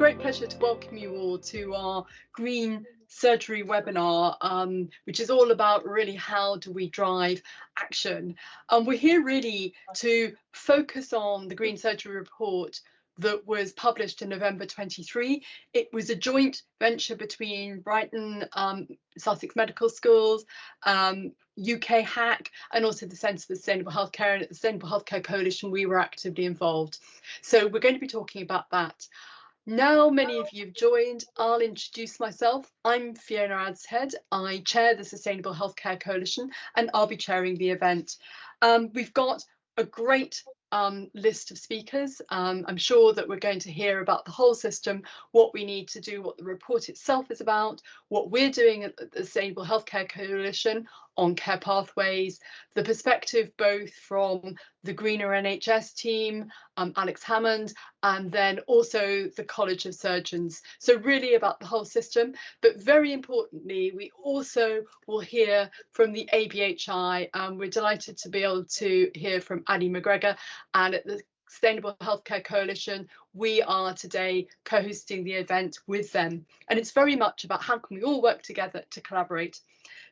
great pleasure to welcome you all to our Green Surgery webinar, which is all about really how do we drive action. We're here really to focus on the Green Surgery report that was published in November 23. It was a joint venture between Brighton, Sussex Medical Schools, UK HAC, and also the Centre for Sustainable Healthcare, and at the Sustainable Healthcare Coalition we were actively involved. So we're going to be talking about that. Now many of you have joined, I'll introduce myself. I'm Fiona Adshead. I chair the Sustainable Healthcare Coalition and I'll be chairing the event. We've got a great list of speakers. I'm sure that we're going to hear about the whole system, what we need to do, what the report itself is about, what we're doing at the Sustainable Healthcare Coalition on care pathways, the perspective both from the Greener NHS team, Alex Hammond, and then also the College of Surgeons. So really about the whole system, but very importantly, we also will hear from the ABHI. We're delighted to be able to hear from Annie McGregor, and at the Sustainable Healthcare Coalition, we are today co-hosting the event with them. And it's very much about how can we all work together to collaborate.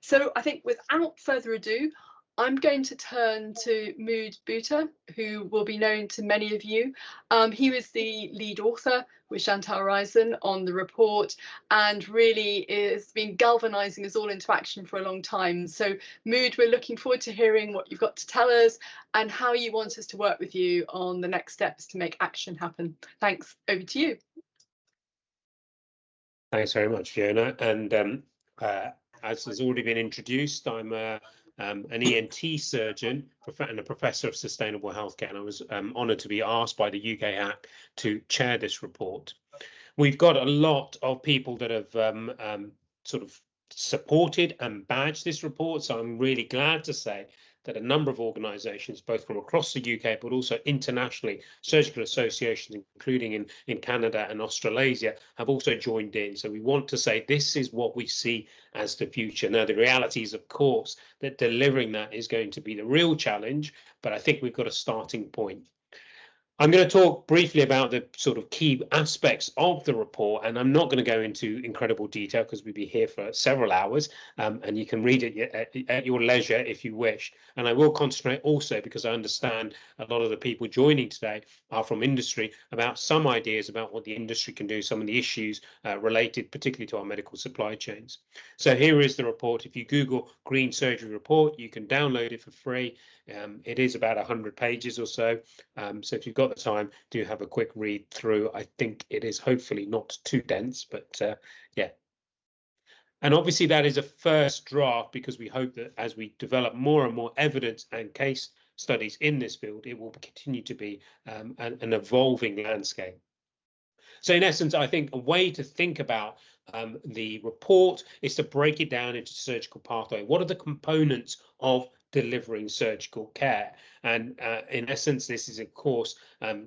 So I think without further ado, I'm going to turn to Mood Bhutta, who will be known to many of you. He was the lead author with Chantal Risen on the report and really has been galvanising us all into action for a long time. So Mood, we're looking forward to hearing what you've got to tell us and how you want us to work with you on the next steps to make action happen. Thanks, over to you. Thanks very much, Fiona. And as has already been introduced, I'm an ENT surgeon and a professor of sustainable healthcare, and I was honoured to be asked by the UK HAC to chair this report. We've got a lot of people that have sort of supported and badged this report, so I'm really glad to say that a number of organisations, both from across the UK, but also internationally, surgical associations, including in Canada and Australasia, have also joined in. So we want to say this is what we see as the future. Now, the reality is, of course, that delivering that is going to be the real challenge, but I think we've got a starting point. I'm going to talk briefly about the sort of key aspects of the report, and I'm not going to go into incredible detail because we'd be here for several hours, and you can read it at your leisure if you wish. And I will concentrate also, because I understand a lot of the people joining today are from industry, about some ideas about what the industry can do, some of the issues related particularly to our medical supply chains. So here is the report. If you Google Green Surgery Report, you can download it for free. It is about 100 pages or so. So if you've got the time, do have a quick read through. I think it is hopefully not too dense, but yeah. And obviously that is a first draft, because we hope that as we develop more and more evidence and case studies in this field, it will continue to be an evolving landscape. So in essence, I think a way to think about the report is to break it down into surgical pathway. What are the components of delivering surgical care? And in essence, this is, of course,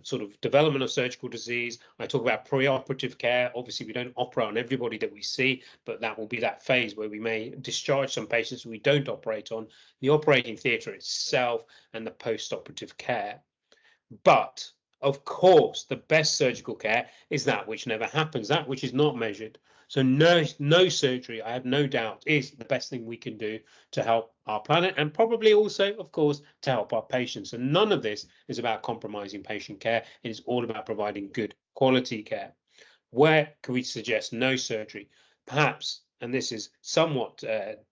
sort of development of surgical disease. I talk about preoperative care. Obviously, we don't operate on everybody that we see, but that will be that phase where we may discharge some patients we don't operate on, the operating theatre itself, and the post-operative care. But of course, the best surgical care is that which never happens, that which is not measured. So no surgery, I have no doubt, is the best thing we can do to help our planet, and probably also, of course, to help our patients. And none of this is about compromising patient care. It is all about providing good quality care. Where can we suggest no surgery? Perhaps, and this is somewhat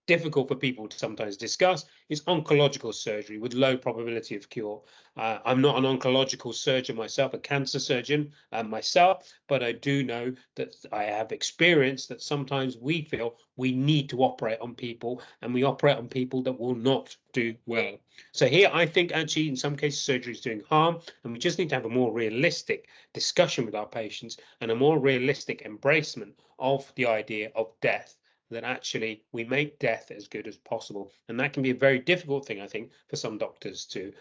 difficult for people to sometimes discuss, is oncological surgery with low probability of cure. I'm not an oncological surgeon myself, a cancer surgeon myself, but I do know that I have experienced that sometimes we feel we need to operate on people, and we operate on people that will not do well. So here I think actually in some cases surgery is doing harm, and we just need to have a more realistic discussion with our patients and a more realistic embracement of the idea of death, that actually we make death as good as possible. And that can be a very difficult thing, I think, for some doctors to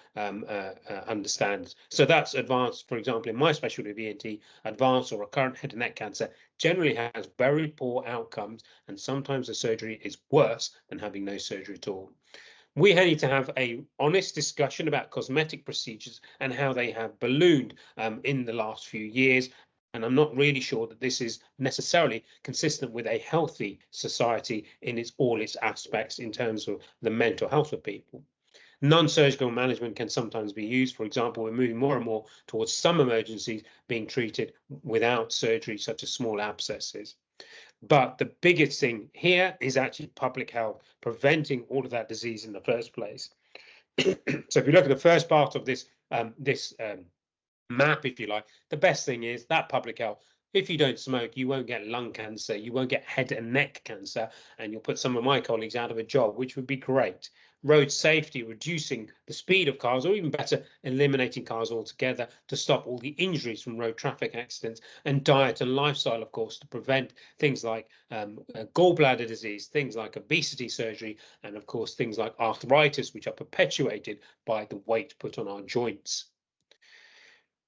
understand. So that's advanced, for example, in my specialty of ENT, advanced or recurrent head and neck cancer generally has very poor outcomes, and sometimes the surgery is worse than having no surgery at all. We need to have an honest discussion about cosmetic procedures and how they have ballooned in the last few years, And I'm not really sure that this is necessarily consistent with a healthy society in all its aspects in terms of the mental health of people. Non-surgical management can sometimes be used. For example, we're moving more and more towards some emergencies being treated without surgery, such as small abscesses. But the biggest thing here is actually public health, preventing all of that disease in the first place. So if you look at the first part of this map, if you like, the best thing is that public health. If you don't smoke, you won't get lung cancer, you won't get head and neck cancer, and you'll put some of my colleagues out of a job, which would be great. Road safety, reducing the speed of cars, or even better, eliminating cars altogether to stop all the injuries from road traffic accidents, and diet and lifestyle, of course, to prevent things like gallbladder disease, things like obesity surgery, and of course, things like arthritis, which are perpetuated by the weight put on our joints.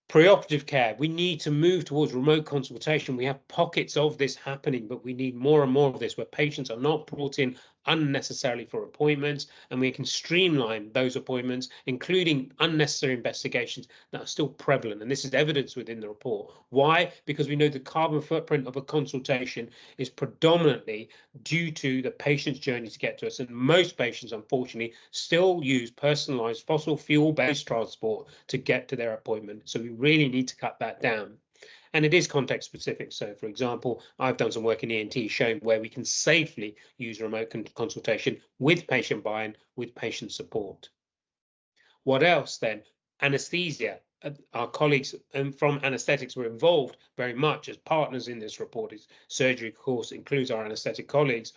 Preoperative care, we need to move towards remote consultation. We have pockets of this happening, but we need more and more of this where patients are not brought in unnecessarily for appointments, and we can streamline those appointments, including unnecessary investigations that are still prevalent. And this is evidence within the report. Why? Because we know the carbon footprint of a consultation is predominantly due to the patient's journey to get to us. And most patients, unfortunately, still use personalized fossil fuel-based transport to get to their appointment. So we really need to cut that down. And it is context specific. So, for example, I've done some work in ENT showing where we can safely use remote consultation with patient buy-in, with patient support. What else then? Anesthesia. Our colleagues from anaesthetics were involved very much as partners in this report. Surgery, of course, includes our anaesthetic colleagues.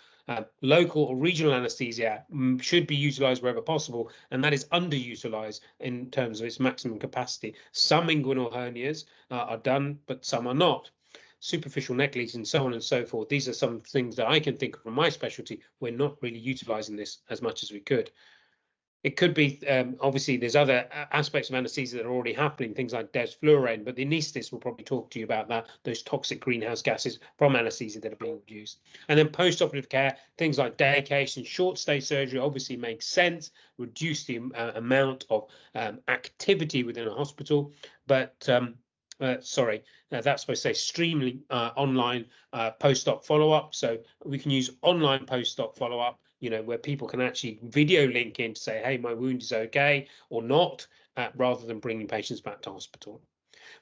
Local or regional anesthesia should be utilised wherever possible, and that is underutilised in terms of its maximum capacity. Some inguinal hernias are done, but some are not. Superficial neck lesions and so on and so forth. These are some things that I can think of from my specialty. We're not really utilising this as much as we could. It could be, obviously, there's other aspects of anaesthesia that are already happening, things like desflurane, but the anaesthetist will probably talk to you about that, those toxic greenhouse gases from anaesthesia that are being used. And then post-operative care, things like daycation, short-stay surgery obviously makes sense, reduce the amount of activity within a hospital, but that's supposed to say streaming online post-op follow-up. So we can use online post-op follow-up, where people can actually video link in to say, hey, my wound is okay or not, rather than bringing patients back to hospital.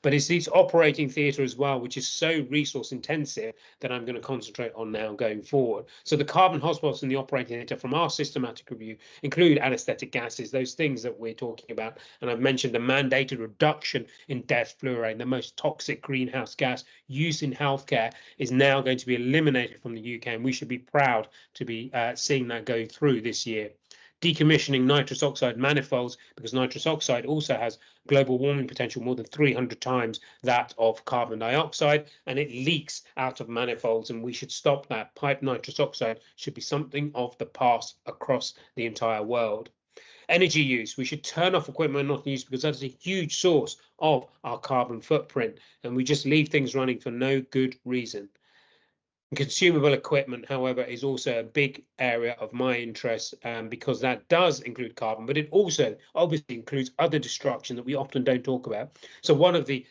But it's this operating theatre as well, which is so resource intensive, that I'm going to concentrate on now going forward. So the carbon hotspots in the operating theatre from our systematic review include anaesthetic gases, those things that we're talking about. And I've mentioned the mandated reduction in desflurane, the most toxic greenhouse gas used in healthcare, is now going to be eliminated from the UK. And we should be proud to be seeing that go through this year. Decommissioning nitrous oxide manifolds, because nitrous oxide also has global warming potential more than 300 times that of carbon dioxide, and it leaks out of manifolds, and we should stop that. Piped nitrous oxide should be something of the past across the entire world. Energy use, we should turn off equipment not in use, because that's a huge source of our carbon footprint, and we just leave things running for no good reason. Consumable equipment, however, is also a big area of my interest, because that does include carbon, but it also obviously includes other destruction that we often don't talk about. So one of the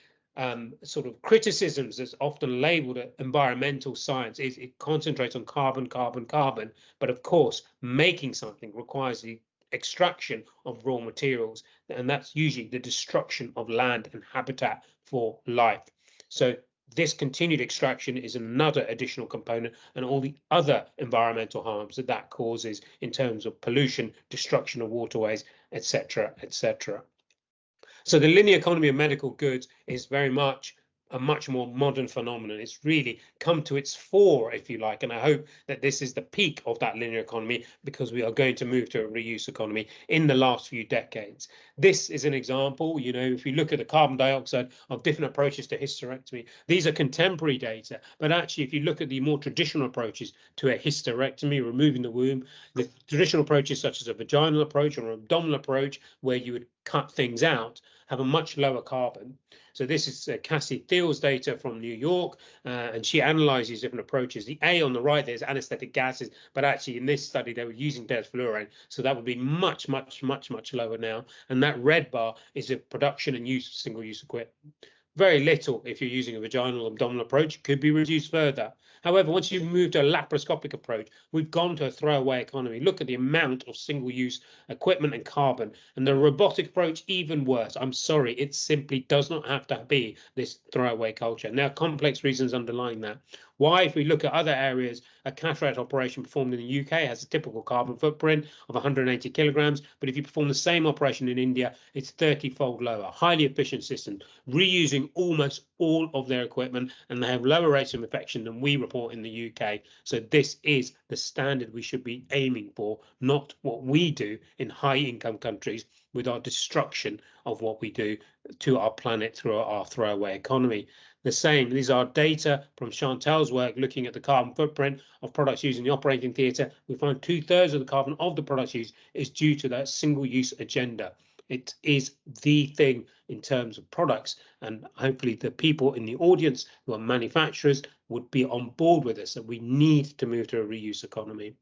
sort of criticisms that's often labelled environmental science is it concentrates on carbon, carbon, carbon. But of course, making something requires the extraction of raw materials, and that's usually the destruction of land and habitat for life. So this continued extraction is another additional component, and all the other environmental harms that causes in terms of pollution, destruction of waterways, etc., etc. So the linear economy of medical goods is very much a much more modern phenomenon. It's really come to its fore, if you like, and I hope that this is the peak of that linear economy, because we are going to move to a reuse economy in the last few decades. This is an example, if you look at the carbon dioxide of different approaches to hysterectomy, these are contemporary data, but actually if you look at the more traditional approaches to a hysterectomy, removing the womb, the traditional approaches such as a vaginal approach or an abdominal approach where you would cut things out, have a much lower carbon. So this is Cassie Thiel's data from New York, and she analyzes different approaches. The A on the right, there's anesthetic gases, but actually in this study, they were using desflurane. So that would be much, much, much, much lower now. And that red bar is the production and use of single-use equipment. Very little if you're using a vaginal abdominal approach. It could be reduced further. However, once you move to a laparoscopic approach, we've gone to a throwaway economy. Look at the amount of single-use equipment and carbon, and the robotic approach even worse. I'm sorry, it simply does not have to be this throwaway culture. Now, complex reasons underlying that. Why, if we look at other areas, a cataract operation performed in the UK has a typical carbon footprint of 180 kilograms, but if you perform the same operation in India, it's 30-fold lower. Highly efficient system, reusing almost all of their equipment, and they have lower rates of infection than we report in the UK. So this is the standard we should be aiming for, not what we do in high-income countries with our destruction of what we do to our planet through our throwaway economy. The same, these are data from Chantel's work looking at the carbon footprint of products used in the operating theatre. We find 2/3 of the carbon of the products used is due to that single-use agenda. It is the thing in terms of products, and hopefully the people in the audience who are manufacturers would be on board with us, that we need to move to a reuse economy.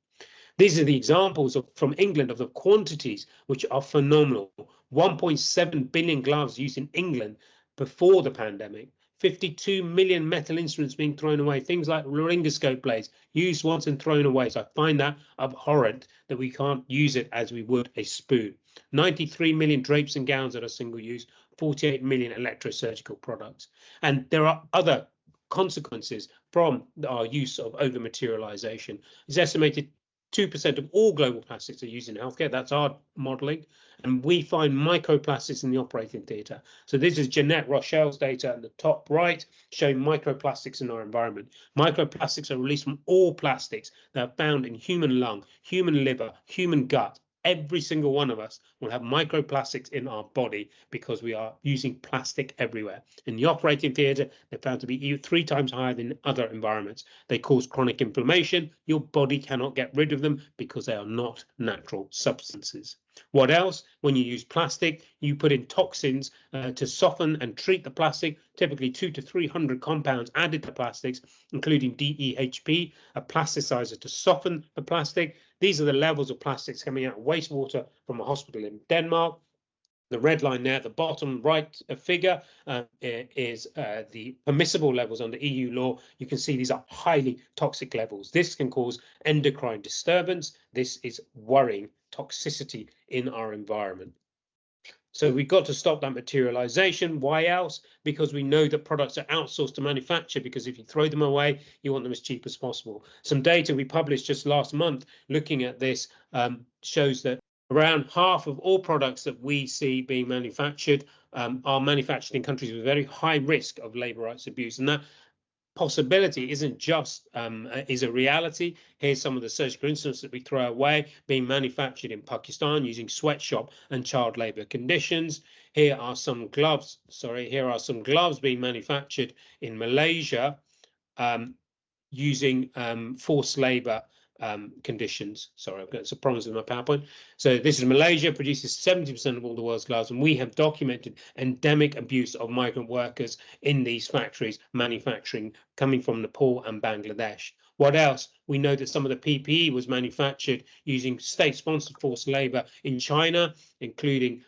These are the examples from England of the quantities, which are phenomenal. 1.7 billion gloves used in England before the pandemic. 52 million metal instruments being thrown away, things like laryngoscope blades used once and thrown away. So I find that abhorrent that we can't use it as we would a spoon. 93 million drapes and gowns that are single use, 48 million electrosurgical products. And there are other consequences from our use of over materialization. It's estimated 2% of all global plastics are used in healthcare. That's our modelling. And we find microplastics in the operating theatre. So this is Jeanette Rochelle's data at the top right, showing microplastics in our environment. Microplastics are released from all plastics that are found in human lung, human liver, human gut. Every single one of us will have microplastics in our body because we are using plastic everywhere. In the operating theatre, they're found to be 3 times higher than other environments. They cause chronic inflammation. Your body cannot get rid of them because they are not natural substances. What else? When you use plastic, you put in toxins to soften and treat the plastic, typically 200 to 300 compounds added to plastics, including DEHP, a plasticizer to soften the plastic. These are the levels of plastics coming out of wastewater from a hospital in Denmark. The red line there at the bottom right figure is the permissible levels under EU law. You can see these are highly toxic levels. This can cause endocrine disturbance. This is worrying toxicity in our environment. So we've got to stop that materialization. Why else? Because we know that products are outsourced to manufacture, because if you throw them away, you want them as cheap as possible. Some data we published just last month looking at this shows that around half of all products that we see being manufactured are manufactured in countries with very high risk of labour rights abuse. And that possibility isn't just is a reality. Here's some of the surgical instruments that we throw away being manufactured in Pakistan using sweatshop and child labour conditions. Here are some gloves. Here are some gloves being manufactured in Malaysia using forced labour conditions. Sorry, I've got some problems with my PowerPoint. So this is Malaysia, produces 70% of all the world's gloves, and we have documented endemic abuse of migrant workers in these factories manufacturing, coming from Nepal and Bangladesh. What else? We know that some of the PPE was manufactured using state-sponsored forced labour in China, including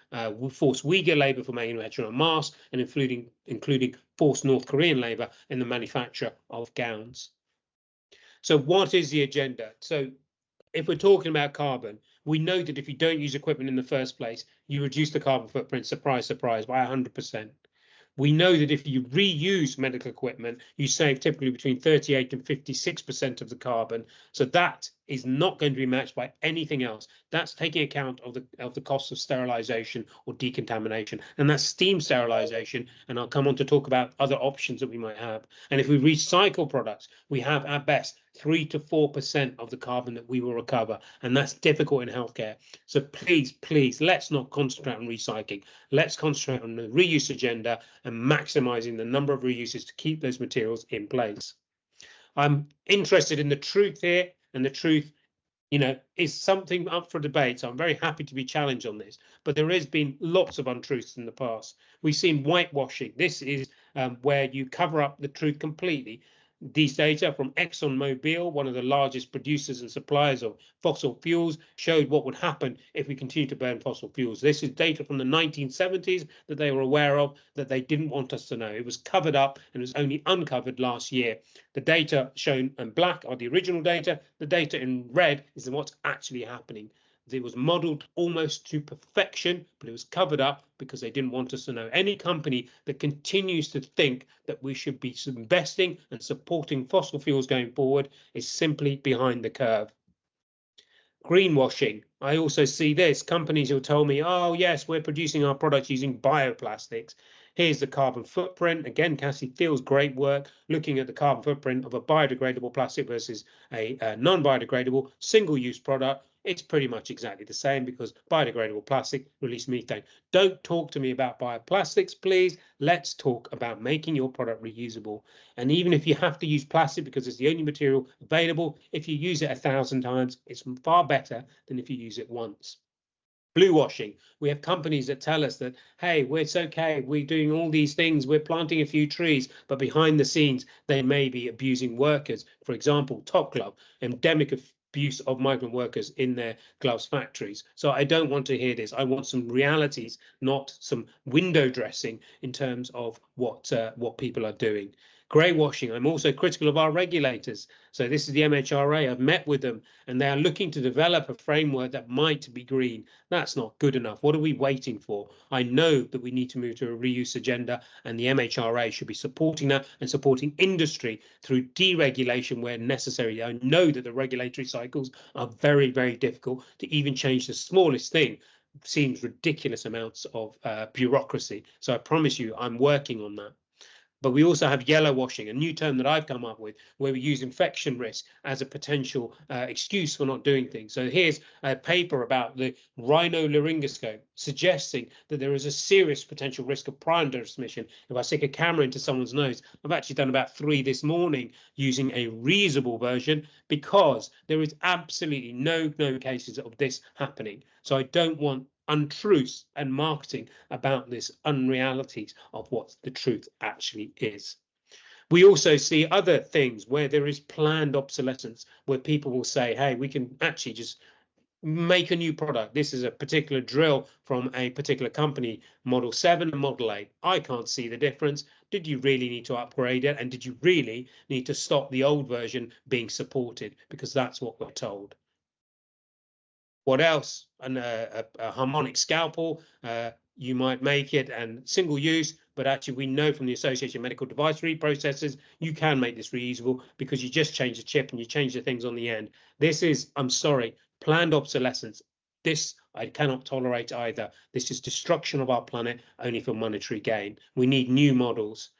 forced Uyghur labour for manufacturing masks, and including forced North Korean labour in the manufacture of gowns. So what is the agenda? So if we're talking about carbon, we know that if you don't use equipment in the first place, you reduce the carbon footprint, surprise, surprise, by 100%. We know that if you reuse medical equipment, you save typically between 38 and 56% of the carbon. So that is not going to be matched by anything else. That's taking account of the cost of sterilization or decontamination, and that's steam sterilization. And I'll come on to talk about other options that we might have. And if we recycle products, we have at best 3 to 4% of the carbon that we will recover, and that's difficult in healthcare. So please, let's not concentrate on recycling. Let's concentrate on the reuse agenda and maximizing the number of reuses to keep those materials in place. I'm interested in the truth here, and the truth, is something up for debate. So I'm very happy to be challenged on this, but there has been lots of untruths in the past. We've seen whitewashing. This is where you cover up the truth completely. These data from ExxonMobil, one of the largest producers and suppliers of fossil fuels, showed what would happen if we continue to burn fossil fuels. This is data from the 1970s that they were aware of, that they didn't want us to know. It was covered up and it was only uncovered last year. The data shown in black are the original data. The data in red is what's actually happening. It was modeled almost to perfection, but it was covered up because they didn't want us to know. Any company that continues to think that we should be investing and supporting fossil fuels going forward is simply behind the curve. Greenwashing. I also see this. Companies will tell me, oh, yes, we're producing our products using bioplastics. Here's the carbon footprint. Again, Cassie Thiel's great work looking at the carbon footprint of a biodegradable plastic versus a non-biodegradable single-use product. It's pretty much exactly the same because biodegradable plastic release methane. Don't talk to me about bioplastics, please. Let's talk about making your product reusable. And even if you have to use plastic because it's the only material available, if you use it 1,000 times, it's far better than if you use it once. Blue washing. We have companies that tell us that, hey, it's okay, we're doing all these things, we're planting a few trees, but behind the scenes, they may be abusing workers. For example, Top Glove, endemic abuse of migrant workers in their gloves factories. So I don't want to hear this. I want some realities, not some window dressing in terms of what people are doing. Grey washing. I'm also critical of our regulators. So this is the MHRA. I've met with them and they are looking to develop a framework that might be green. That's not good enough. What are we waiting for? I know that we need to move to a reuse agenda and the MHRA should be supporting that and supporting industry through deregulation where necessary. I know that the regulatory cycles are very, very difficult to even change the smallest thing. Seems ridiculous amounts of bureaucracy. So I promise you, I'm working on that. But we also have yellow washing, a new term that I've come up with, where we use infection risk as a potential excuse for not doing things. So here's a paper about the rhinolaryngoscope suggesting that there is a serious potential risk of prion transmission if I stick a camera into someone's nose. I've actually done about 3 this morning using a reusable version because there is absolutely no cases of this happening. So I don't want untruths and marketing about this unrealities of what the truth actually is. We also see other things where there is planned obsolescence, where people will say, hey, we can actually just make a new product. This is a particular drill from a particular company, Model 7 and Model 8. I can't see the difference. Did you really need to upgrade it? And did you really need to stop the old version being supported? Because that's what we're told. What else? A harmonic scalpel, you might make it and single use, but actually we know from the Association of Medical Device Reprocessors, you can make this reusable because you just change the chip and you change the things on the end. This is, I'm sorry, planned obsolescence. This I cannot tolerate either. This is destruction of our planet only for monetary gain. We need new models.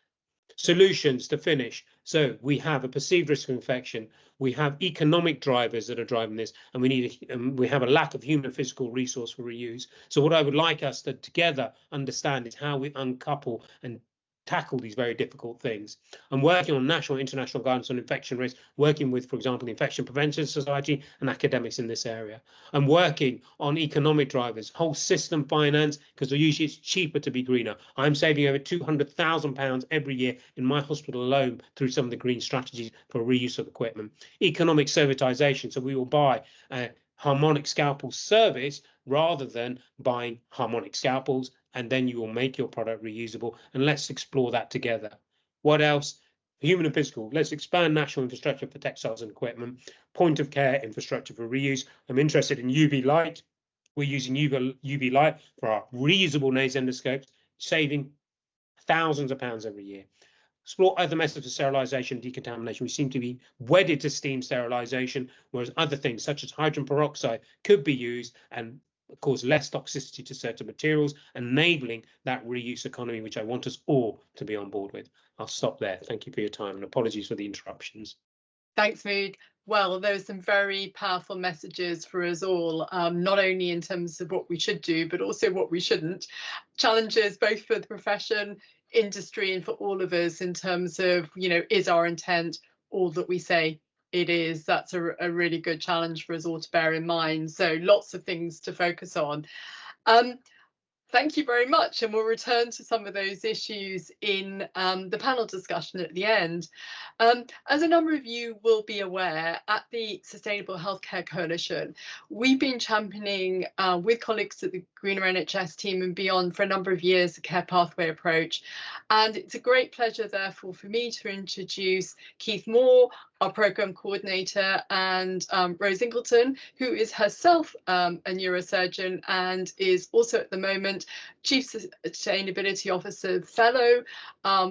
Solutions to finish. So we have a perceived risk of infection. We have economic drivers that are driving this, and we have a lack of human physical resource for reuse. So what I would like us to together understand is how we uncouple and tackle these very difficult things. I'm working on national and international guidance on infection risk, working with, for example, the Infection Prevention Society and academics in this area. I'm working on economic drivers, whole system finance, because usually it's cheaper to be greener. I'm saving over £200,000 every year in my hospital alone through some of the green strategies for reuse of equipment. Economic servitization, so we will buy a harmonic scalpel service rather than buying harmonic scalpels, and then you will make your product reusable. And let's explore that together. What else? Human and physical. Let's expand national infrastructure for textiles and equipment, point of care infrastructure for reuse. I'm interested in UV light. We're using UV light for our reusable nasal endoscopes, saving thousands of pounds every year. Explore other methods of sterilisation and decontamination. We seem to be wedded to steam sterilisation, whereas other things such as hydrogen peroxide could be used and cause less toxicity to certain materials, enabling that reuse economy, which I want us all to be on board with. I'll stop there. Thank you for your time and apologies for the interruptions. Thanks, Moog. Well, those are some very powerful messages for us all, not only in terms of what we should do, but also what we shouldn't. Challenges both for the profession, industry, and for all of us in terms of, is our intent all that we say it is? That's a really good challenge for us all to bear in mind. So lots of things to focus on. Thank you very much, and we'll return to some of those issues in the panel discussion at the end. As a number of you will be aware, at the Sustainable Healthcare Coalition, we've been championing with colleagues at the Greener NHS team and beyond for a number of years the care pathway approach. And it's a great pleasure, therefore, for me to introduce Keith Moore, our programme coordinator, and Rose Ingleton, who is herself a neurosurgeon and is also at the moment Chief Sustainability Officer Fellow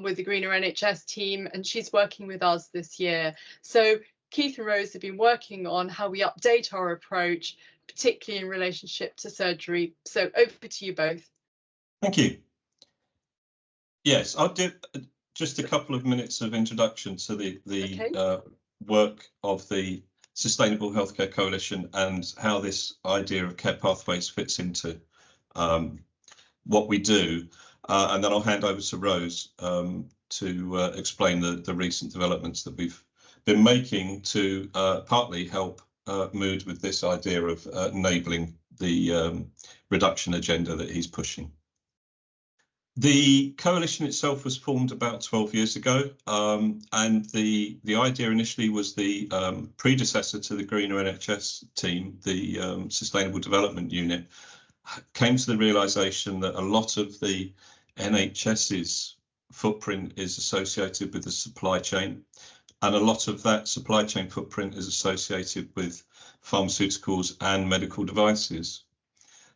with the Greener NHS team, and she's working with us this year. So Keith and Rose have been working on how we update our approach, particularly in relationship to surgery. So over to you both. Thank you. Yes, I'll do just a couple of minutes of introduction to the work of the Sustainable Healthcare Coalition and how this idea of care pathways fits into what we do, and then I'll hand over to Rose to explain the recent developments that we've been making to partly help Mood with this idea of enabling the reduction agenda that he's pushing. The coalition itself was formed about 12 years ago, and the idea initially was the predecessor to the Greener NHS team, the Sustainable Development Unit, came to the realisation that a lot of the NHS's footprint is associated with the supply chain, and a lot of that supply chain footprint is associated with pharmaceuticals and medical devices.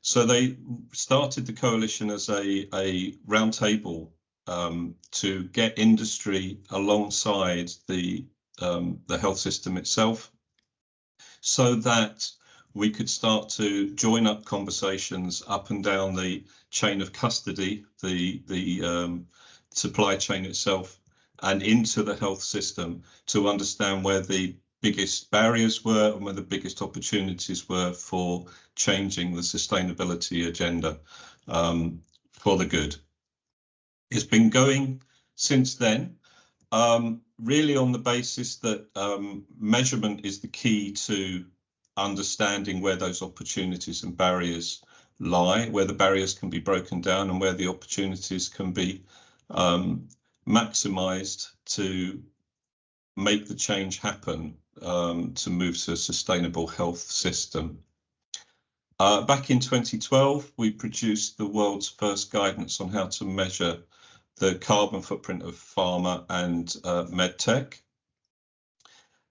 So they started the coalition as a roundtable to get industry alongside the health system itself, so that we could start to join up conversations up and down the chain of custody, the supply chain itself, and into the health system to understand where the biggest barriers were and where the biggest opportunities were for changing the sustainability agenda for the good. It's been going since then, really on the basis that measurement is the key to understanding where those opportunities and barriers lie, where the barriers can be broken down and where the opportunities can be maximised to make the change happen, to move to a sustainable health system. Back in 2012, we produced the world's first guidance on how to measure the carbon footprint of pharma and medtech.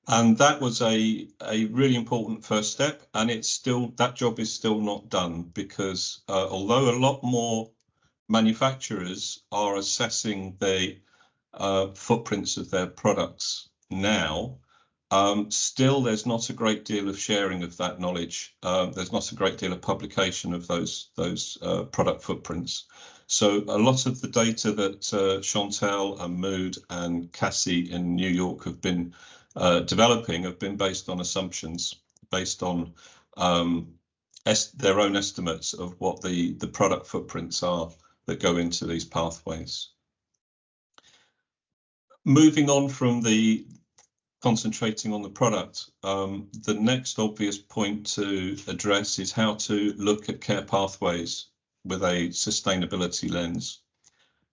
And that was a really important first step, and that job is still not done, because although a lot more manufacturers are assessing the footprints of their products now, still there's not a great deal of sharing of that knowledge. There's not a great deal of publication of those product footprints. So a lot of the data that Chantel and Mood and Cassie in New York have been developing have been based on assumptions, based on their own estimates of what the product footprints are that go into these pathways. Moving on from the concentrating on the product, the next obvious point to address is how to look at care pathways with a sustainability lens.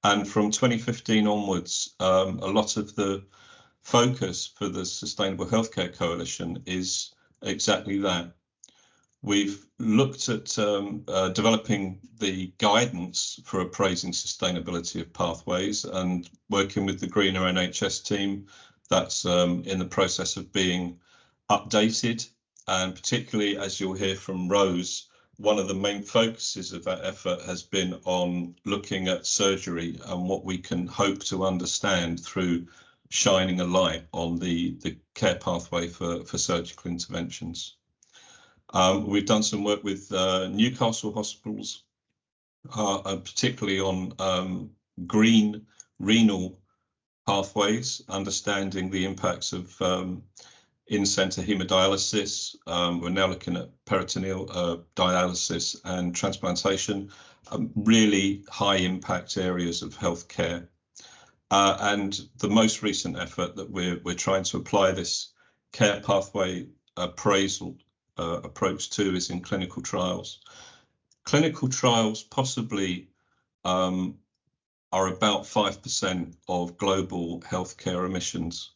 And from 2015 onwards, a lot of the focus for the Sustainable Healthcare Coalition is exactly that. We've looked at developing the guidance for appraising sustainability of pathways and working with the Greener NHS team. That's in the process of being updated, and particularly, as you'll hear from Rose, one of the main focuses of that effort has been on looking at surgery and what we can hope to understand through shining a light on the care pathway for surgical interventions. We've done some work with Newcastle hospitals, particularly on green renal pathways, understanding the impacts of in-centre haemodialysis. We're now looking at peritoneal dialysis and transplantation, really high impact areas of healthcare. And the most recent effort that we're trying to apply this care pathway appraisal approach to is in clinical trials. clinical trials possibly are about 5% of global healthcare emissions.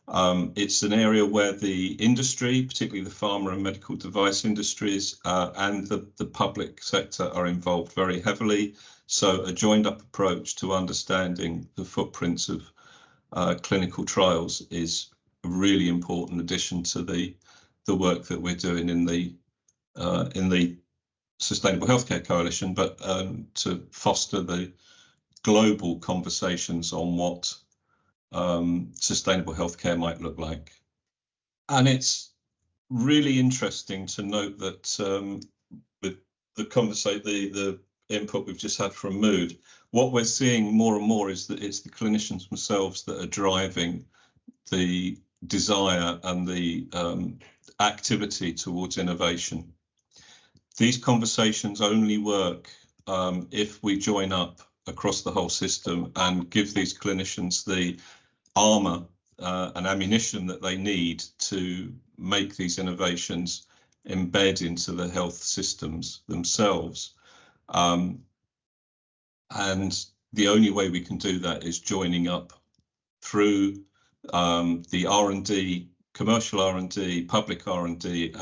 It's an area where the industry, particularly the pharma and medical device industries, and the public sector are involved very heavily. So a joined up approach to understanding the footprints of clinical trials is a really important addition to the work that we're doing in the Sustainable Healthcare Coalition, but to foster the global conversations on what sustainable healthcare might look like. And it's really interesting to note that with the input we've just had from Mood, what we're seeing more and more is that it's the clinicians themselves that are driving the desire and the activity towards innovation. These conversations only work if we join up across the whole system and give these clinicians the armour and ammunition that they need to make these innovations embed into the health systems themselves. And the only way we can do that is joining up through the R&D, commercial R&D, public R&D,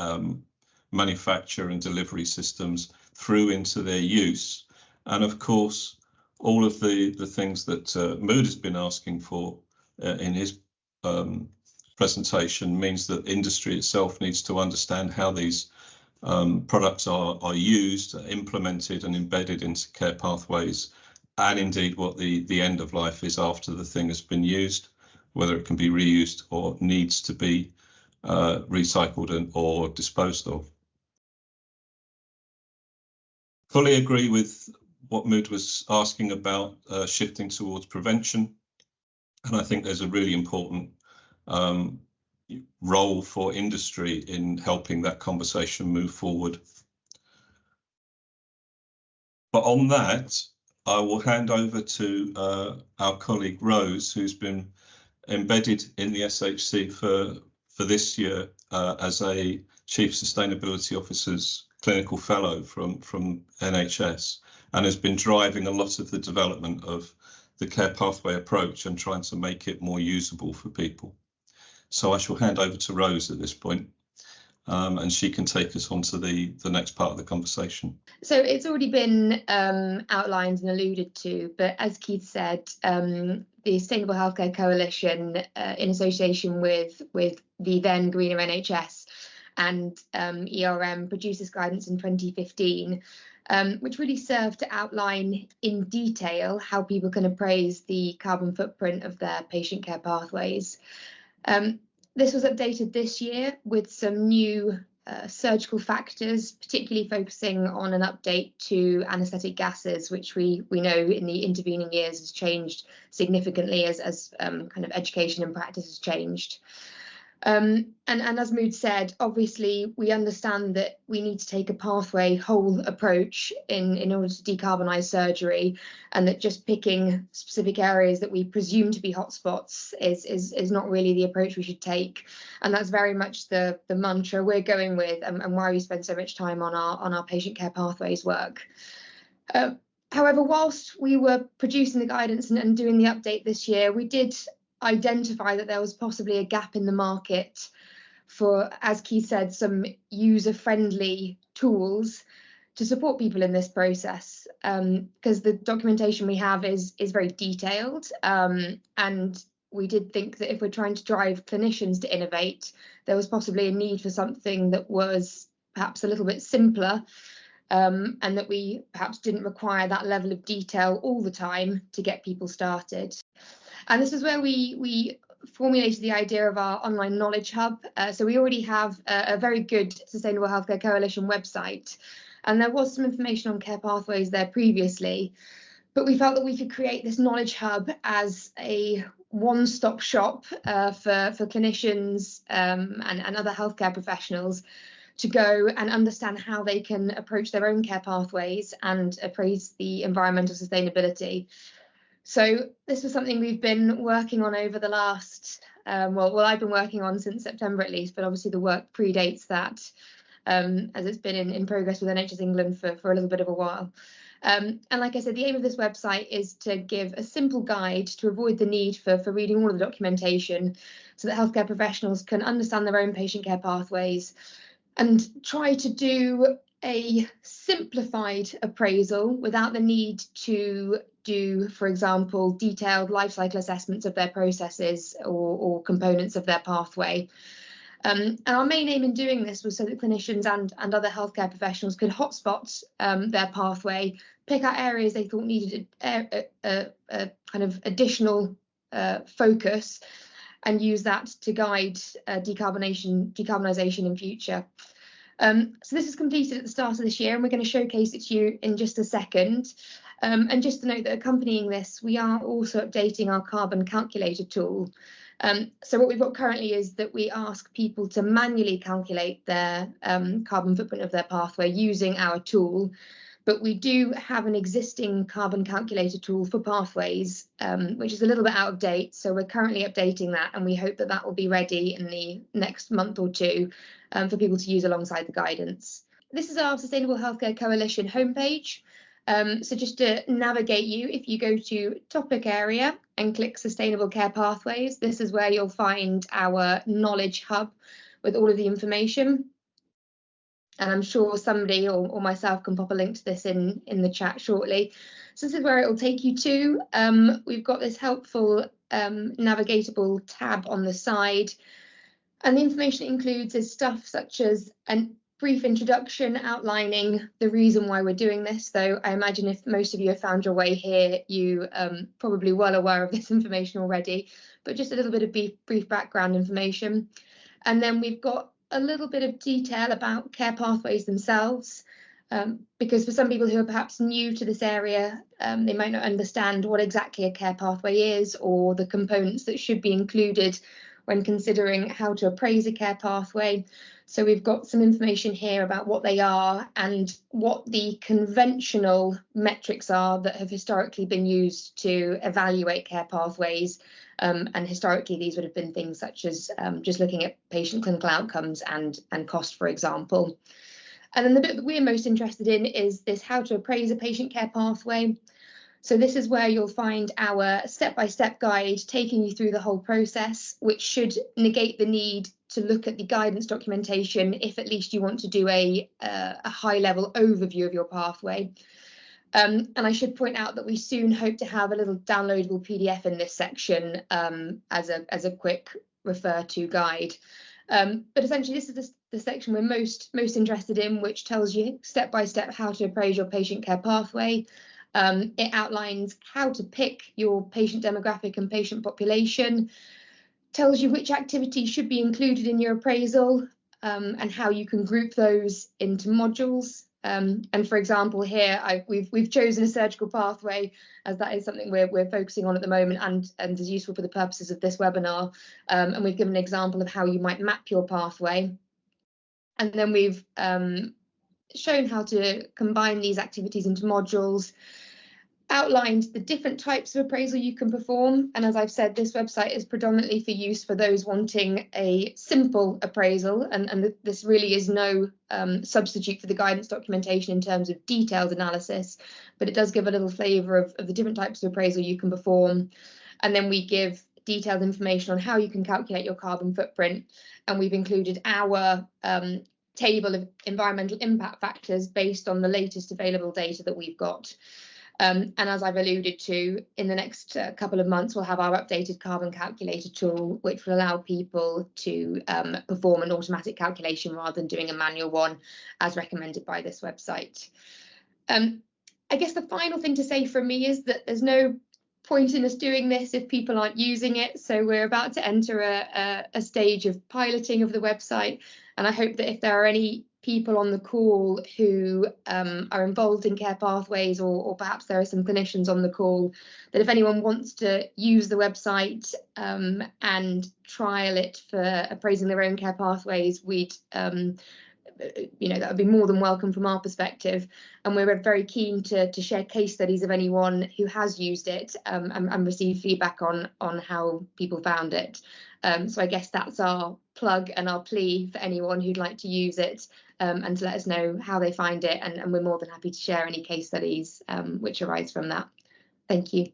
manufacture and delivery systems through into their use. And of course, all of the things that Mood has been asking for in his presentation means that industry itself needs to understand how these products are used, implemented and embedded into care pathways, and indeed what the end of life is after the thing has been used, whether it can be reused or needs to be recycled or disposed of. Fully agree with what Mood was asking about shifting towards prevention. And I think there's a really important role for industry in helping that conversation move forward. But on that, I will hand over to our colleague Rose, who's been embedded in the SHC for this year as a Chief Sustainability Officer's Clinical Fellow from NHS, and has been driving a lot of the development of the care pathway approach and trying to make it more usable for people. So I shall hand over to Rose at this point, and she can take us on to the next part of the conversation. So it's already been outlined and alluded to, but as Keith said, the Sustainable Healthcare Coalition, in association with the then Greener NHS and ERM, produced this guidance in 2015, which really served to outline in detail how people can appraise the carbon footprint of their patient care pathways. This was updated this year with some new surgical factors, particularly focusing on an update to anaesthetic gases, which we know in the intervening years has changed significantly as kind of education and practice has changed. And as Mood said, obviously we understand that we need to take a pathway whole approach in order to decarbonise surgery, and that just picking specific areas that we presume to be hotspots is not really the approach we should take. And that's very much the mantra we're going with, and why we spend so much time on our patient care pathways work. However, whilst we were producing the guidance and doing the update this year, we did identify that there was possibly a gap in the market for, as Keith said, some user-friendly tools to support people in this process, because the documentation we have is very detailed, and we did think that if we're trying to drive clinicians to innovate, there was possibly a need for something that was perhaps a little bit simpler, and that we perhaps didn't require that level of detail all the time to get people started. And this is where we formulated the idea of our online knowledge hub. So we already have a very good Sustainable Healthcare Coalition website, and there was some information on care pathways there previously, but we felt that we could create this knowledge hub as a one-stop shop for clinicians and other healthcare professionals to go and understand how they can approach their own care pathways and appraise the environmental sustainability. So this was something we've been working on over the last, well, I've been working on since September at least, but obviously the work predates that. as it's been in progress with NHS England for a little bit of a while. And like I said, the aim of this website is to give a simple guide to avoid the need for reading all of the documentation, so that healthcare professionals can understand their own patient care pathways and try to do a simplified appraisal without the need to do, for example, detailed life cycle assessments of their processes or components of their pathway. And our main aim in doing this was so that clinicians and other healthcare professionals could hotspot their pathway, pick out areas they thought needed a kind of additional focus, and use that to guide decarbonisation in future. So this is completed at the start of this year, and we're going to showcase it to you in just a second. And just to note that accompanying this, we are also updating our carbon calculator tool. So what we've got currently is that we ask people to manually calculate their carbon footprint of their pathway using our tool, but we do have an existing carbon calculator tool for pathways, which is a little bit out of date. So we're currently updating that, and we hope that that will be ready in the next month or two for people to use alongside the guidance. This is our Sustainable Healthcare Coalition homepage. So just to navigate you, if you go to topic area and click Sustainable Care Pathways, this is where you'll find our knowledge hub with all of the information. And I'm sure somebody or myself can pop a link to this in the chat shortly. So this is where it will take you to. We've got this helpful navigatable tab on the side. And the information it includes is stuff such as a brief introduction outlining the reason why we're doing this. Though I imagine if most of you have found your way here, you probably well aware of this information already, but just a little bit of brief background information. And then we've got a little bit of detail about care pathways themselves, because for some people who are perhaps new to this area, they might not understand what exactly a care pathway is or the components that should be included when considering how to appraise a care pathway. So we've got some information here about what they are and what the conventional metrics are that have historically been used to evaluate care pathways. And historically, these would have been things such as just looking at patient clinical outcomes and cost, for example. And then the bit that we're most interested in is this how to appraise a patient care pathway. So this is where you'll find our step-by-step guide taking you through the whole process, which should negate the need to look at the guidance documentation if at least you want to do a high-level overview of your pathway. And I should point out that we soon hope to have a little downloadable PDF in this section as a quick refer to guide. But essentially, this is the section we're most interested in, which tells you step by step how to appraise your patient care pathway. It outlines how to pick your patient demographic and patient population, tells you which activities should be included in your appraisal, and how you can group those into modules. And for example, here we've chosen a surgical pathway, as that is something we're focusing on at the moment and is useful for the purposes of this webinar. And we've given an example of how you might map your pathway. And then we've shown how to combine these activities into modules, outlined the different types of appraisal you can perform. And as I've said, this website is predominantly for use for those wanting a simple appraisal. And this really is no substitute for the guidance documentation in terms of detailed analysis, but it does give a little flavour of the different types of appraisal you can perform. And then we give detailed information on how you can calculate your carbon footprint. And we've included our table of environmental impact factors based on the latest available data that we've got. And as I've alluded to, in the next couple of months, we'll have our updated carbon calculator tool, which will allow people to perform an automatic calculation rather than doing a manual one, as recommended by this website. I guess the final thing to say from me is that there's no point in us doing this if people aren't using it. So we're about to enter a stage of piloting of the website. And I hope that if there are any people on the call who are involved in care pathways, or perhaps there are some clinicians on the call, that if anyone wants to use the website and trial it for appraising their own care pathways, we'd that would be more than welcome from our perspective. And we're very keen to share case studies of anyone who has used it and receive feedback on how people found it. So I guess that's our plug and our plea for anyone who'd like to use it. and to let us know how they find it, and we're more than happy to share any case studies which arise from that. Thank you.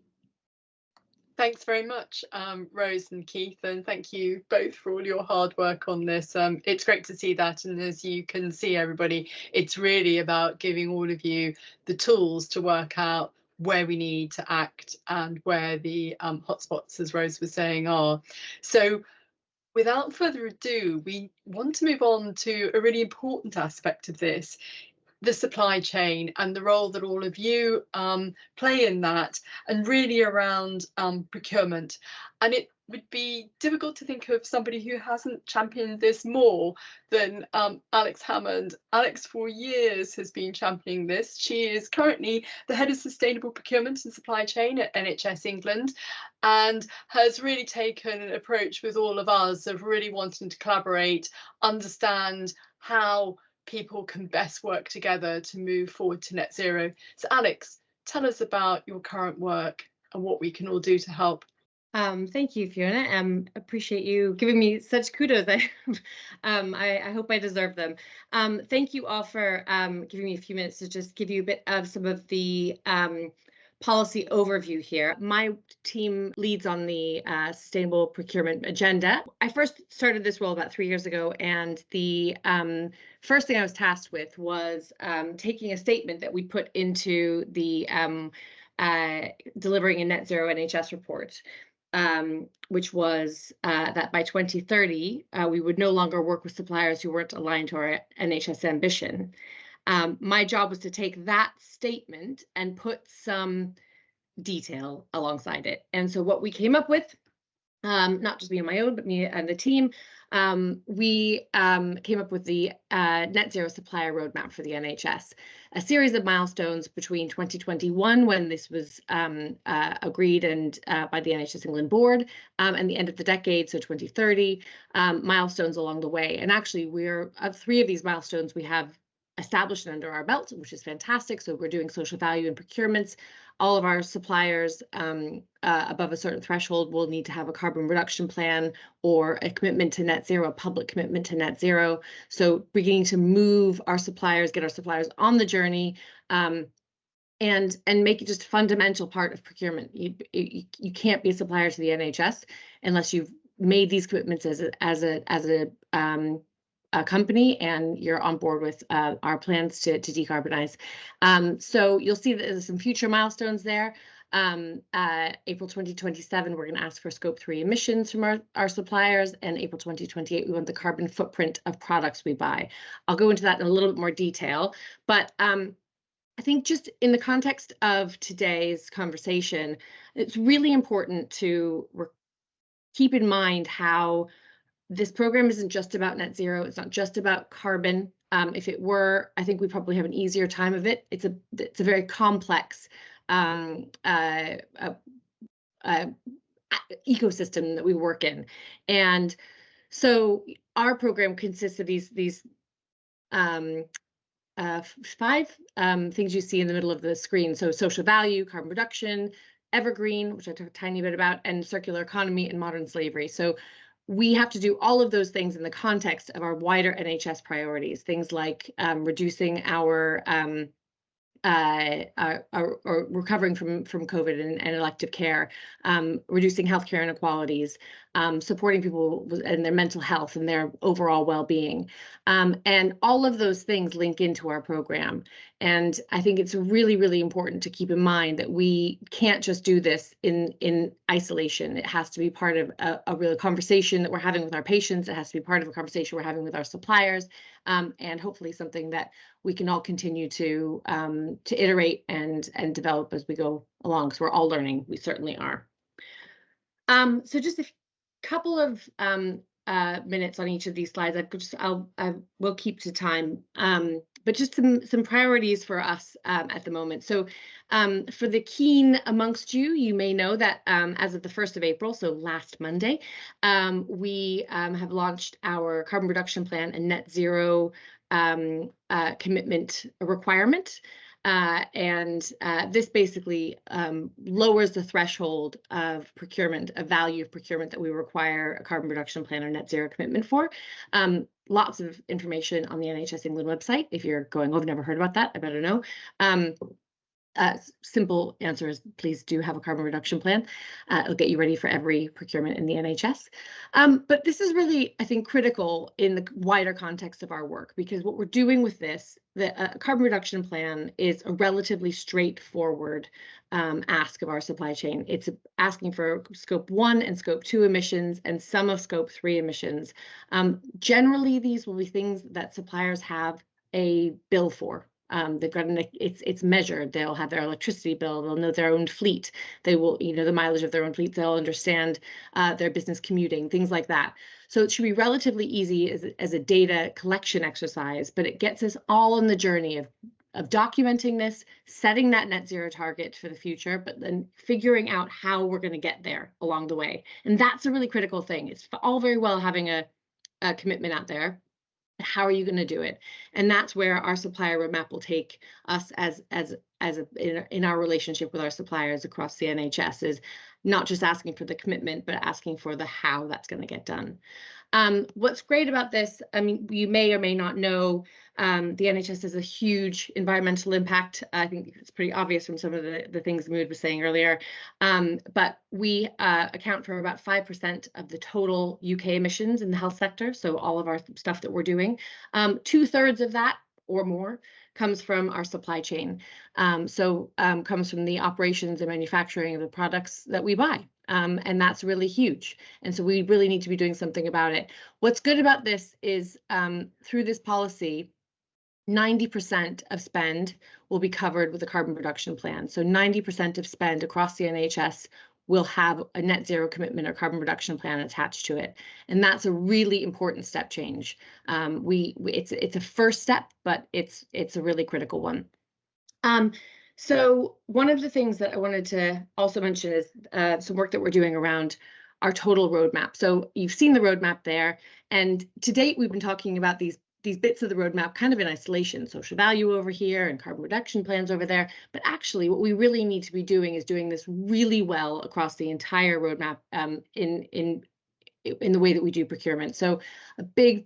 Thanks very much, Rose and Keith, and thank you both for all your hard work on this. It's great to see that, and as you can see, everybody, it's really about giving all of you the tools to work out where we need to act and where the hotspots, as Rose was saying, are. So without further ado, we want to move on to a really important aspect of this, the supply chain and the role that all of you play in that, and really around procurement. And it would be difficult to think of somebody who hasn't championed this more than Alex Hammond. Alex for years has been championing this. She is currently the head of sustainable procurement and supply chain at NHS England, and has really taken an approach with all of us of really wanting to collaborate, understand how people can best work together to move forward to net zero. So Alex, tell us about your current work and what we can all do to help. Thank you, Fiona. Appreciate you giving me such kudos. I hope I deserve them. Thank you all for giving me a few minutes to just give you a bit of some of the policy overview here. My team leads on the sustainable procurement agenda. I first started this role about 3 years ago, and the first thing I was tasked with was taking a statement that we put into the delivering a net zero NHS report, which was that by 2030, we would no longer work with suppliers who weren't aligned to our NHS ambition. My job was to take that statement and put some detail alongside it. And so what we came up with, not just me on my own, but me and the team, we came up with the net zero supplier roadmap for the NHS, a series of milestones between 2021, when this was agreed and by the NHS England board, and the end of the decade, so 2030, milestones along the way. And actually, we're of 3 of these milestones we have established and under our belt, which is fantastic. So we're doing social value in procurements. All of our suppliers above a certain threshold will need to have a carbon reduction plan or a commitment to net zero, a public commitment to net zero. So beginning to move our suppliers, get our suppliers on the journey, and make it just a fundamental part of procurement. You can't be a supplier to the NHS unless you've made these commitments as a company and you're on board with our plans to decarbonize. So you'll see that there's some future milestones there. April 2027, we're going to ask for Scope 3 emissions from our suppliers, and April 2028, we want the carbon footprint of products we buy. I'll go into that in a little bit more detail, but I think just in the context of today's conversation, it's really important to keep in mind how this program isn't just about net zero. It's not just about carbon. If it were, I think we'd probably have an easier time of it. It's a very complex ecosystem that we work in, and so our program consists of these 5 things you see in the middle of the screen. So social value, carbon reduction, evergreen, which I talked a tiny bit about, and circular economy and modern slavery. So we have to do all of those things in the context of our wider NHS priorities, things like reducing our recovering from COVID and elective care, reducing healthcare inequalities, supporting people and their mental health and their overall well-being. And all of those things link into our program. And I think it's really, really important to keep in mind that we can't just do this in isolation. It has to be part of a real conversation that we're having with our patients. It has to be part of a conversation we're having with our suppliers, and hopefully something that we can all continue to iterate and develop as we go along, because we're all learning. We certainly are. So just a couple of minutes on each of these slides. I will keep to time, but just some priorities for us at the moment. So for the keen amongst you, you may know that as of the 1st of April, so last Monday, we have launched our carbon reduction plan and net zero commitment requirement. This basically lowers the threshold of procurement, a value of procurement that we require a carbon reduction plan or net zero commitment for. lots of information on the NHS England website. If you're going, oh, I've never heard about that, I better know. Simple answer is please do have a carbon reduction plan. It'll get you ready for every procurement in the NHS. But this is really, I think, critical in the wider context of our work, because what we're doing with this, the carbon reduction plan is a relatively straightforward ask of our supply chain. It's asking for scope 1 and scope 2 emissions and some of scope 3 emissions. Generally, these will be things that suppliers have a bill for. They've got it's measured. They'll have their electricity bill. They'll know their own fleet. They will, the mileage of their own fleet. They'll understand their business commuting, things like that. So it should be relatively easy as a data collection exercise, but it gets us all on the journey of documenting this, setting that net zero target for the future, but then figuring out how we're going to get there along the way. And that's a really critical thing. It's all very well having a commitment out there. How are you going to do it? And that's where our supplier roadmap will take us in our relationship with our suppliers across the NHS, is not just asking for the commitment, but asking for the how that's going to get done. What's great about this, I mean, you may or may not know, the NHS has a huge environmental impact. I think it's pretty obvious from some of the things Mood was saying earlier, but we account for about 5% of the total UK emissions in the health sector. So all of our stuff that we're doing, 2/3 of that or more comes from our supply chain. Comes from the operations and manufacturing of the products that we buy. And that's really huge. And so we really need to be doing something about it. What's good about this is through this policy, 90% of spend will be covered with a carbon reduction plan. So 90% of spend across the NHS will have a net zero commitment or carbon reduction plan attached to it. And that's a really important step change. It's a first step, but it's a really critical one. So one of the things that I wanted to also mention is some work that we're doing around our total roadmap. So you've seen the roadmap there, and to date we've been talking about these bits of the roadmap kind of in isolation, social value over here and carbon reduction plans over there. But actually what we really need to be doing is doing this really well across the entire roadmap in the way that we do procurement. So a big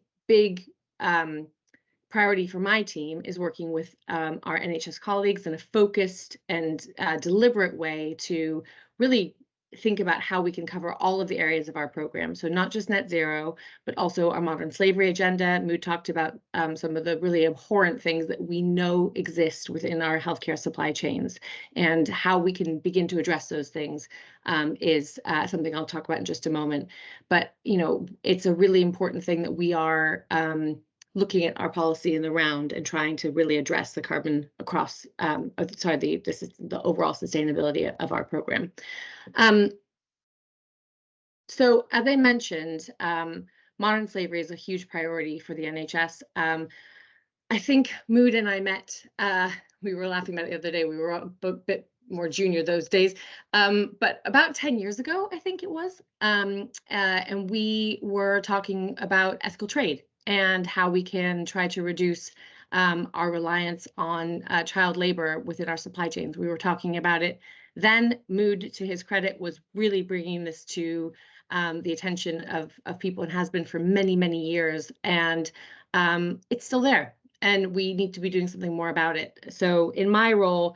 priority for my team is working with our NHS colleagues in a focused and deliberate way to really think about how we can cover all of the areas of our program. So not just net zero, but also our modern slavery agenda. Mood talked about some of the really abhorrent things that we know exist within our healthcare supply chains, and how we can begin to address those things is something I'll talk about in just a moment. But, it's a really important thing that we are looking at our policy in the round and trying to really address the carbon across, the overall sustainability of our program. So as I mentioned, modern slavery is a huge priority for the NHS. I think Mood and I met, we were laughing about it the other day, we were a bit more junior those days, but about 10 years ago, I think it was, and we were talking about ethical trade and how we can try to reduce our reliance on child labor within our supply chains. We were talking about it then. Mood, to his credit, was really bringing this to the attention of people, and has been for many, many years. And it's still there, and we need to be doing something more about it. So in my role,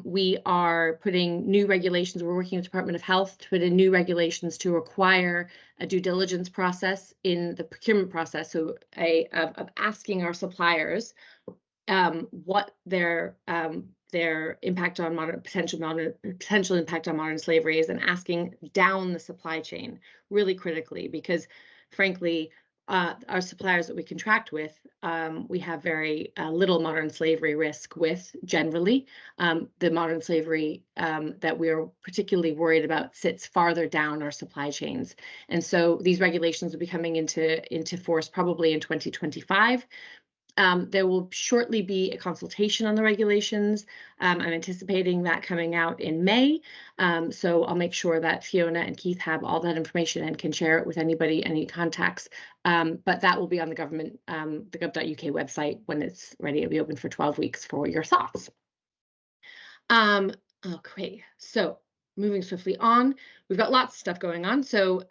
we are putting new regulations. We're working with the Department of Health to put in new regulations to require a due diligence process in the procurement process. So of asking our suppliers what their impact on potential impact on modern slavery is, and asking down the supply chain really critically, because frankly, our suppliers that we contract with, we have very little modern slavery risk with generally. The modern slavery that we're particularly worried about sits farther down our supply chains. And so these regulations will be coming into force probably in 2025. There will shortly be a consultation on the regulations. I'm anticipating that coming out in May. So I'll make sure that Fiona and Keith have all that information and can share it with anybody, any contacts. But that will be on the government, the gov.uk website when it's ready. It'll be open for 12 weeks for your thoughts. Okay, so moving swiftly on, we've got lots of stuff going on. So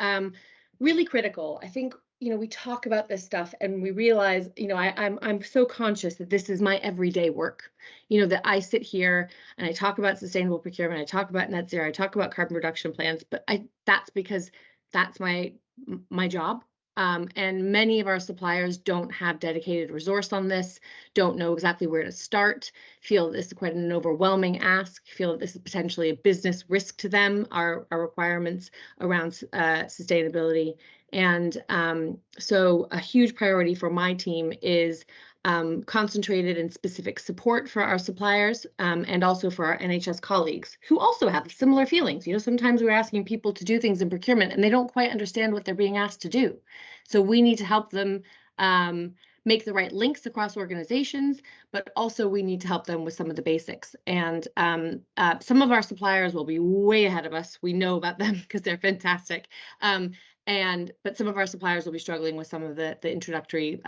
really critical, I think. we talk about this stuff and we realize, I'm so conscious that this is my everyday work, that I sit here and I talk about sustainable procurement, I talk about net zero, I talk about carbon reduction plans, but that's because that's my job. And many of our suppliers don't have dedicated resource on this, don't know exactly where to start, feel that this is quite an overwhelming ask, feel that this is potentially a business risk to them, our requirements around sustainability. And so a huge priority for my team is concentrated and specific support for our suppliers and also for our NHS colleagues who also have similar feelings. Sometimes we're asking people to do things in procurement and they don't quite understand what they're being asked to do. So we need to help them make the right links across organizations, but also we need to help them with some of the basics. And some of our suppliers will be way ahead of us. We know about them because they're fantastic. But some of our suppliers will be struggling with some of the introductory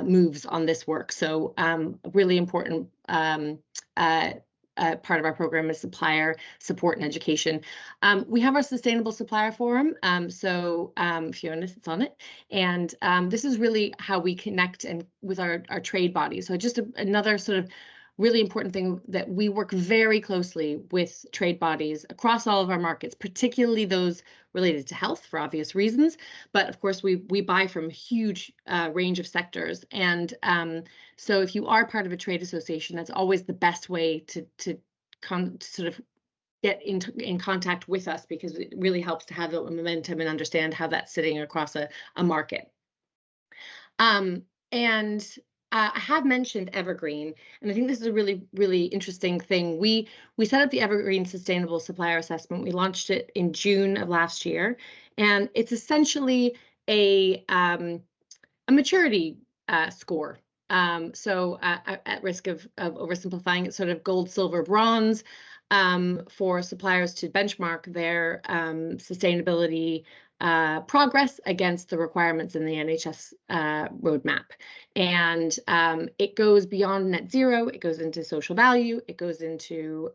moves on this work. So a really important part of our program is supplier support and education. We have our Sustainable Supplier Forum, so Fiona sits on it, and this is really how we connect and with our trade bodies. So just another sort of really important thing that we work very closely with trade bodies across all of our markets, particularly those related to health for obvious reasons. But of course, we buy from a huge range of sectors. And so if you are part of a trade association, that's always the best way to sort of get in contact with us, because it really helps to have the momentum and understand how that's sitting across a market. I have mentioned Evergreen, and I think this is a really, really interesting thing. We set up the Evergreen Sustainable Supplier Assessment. We launched it in June of last year, and it's essentially a maturity score. So at risk of oversimplifying, it's sort of gold, silver, bronze for suppliers to benchmark their sustainability progress against the requirements in the NHS roadmap. And it goes beyond net zero, it goes into social value, it goes into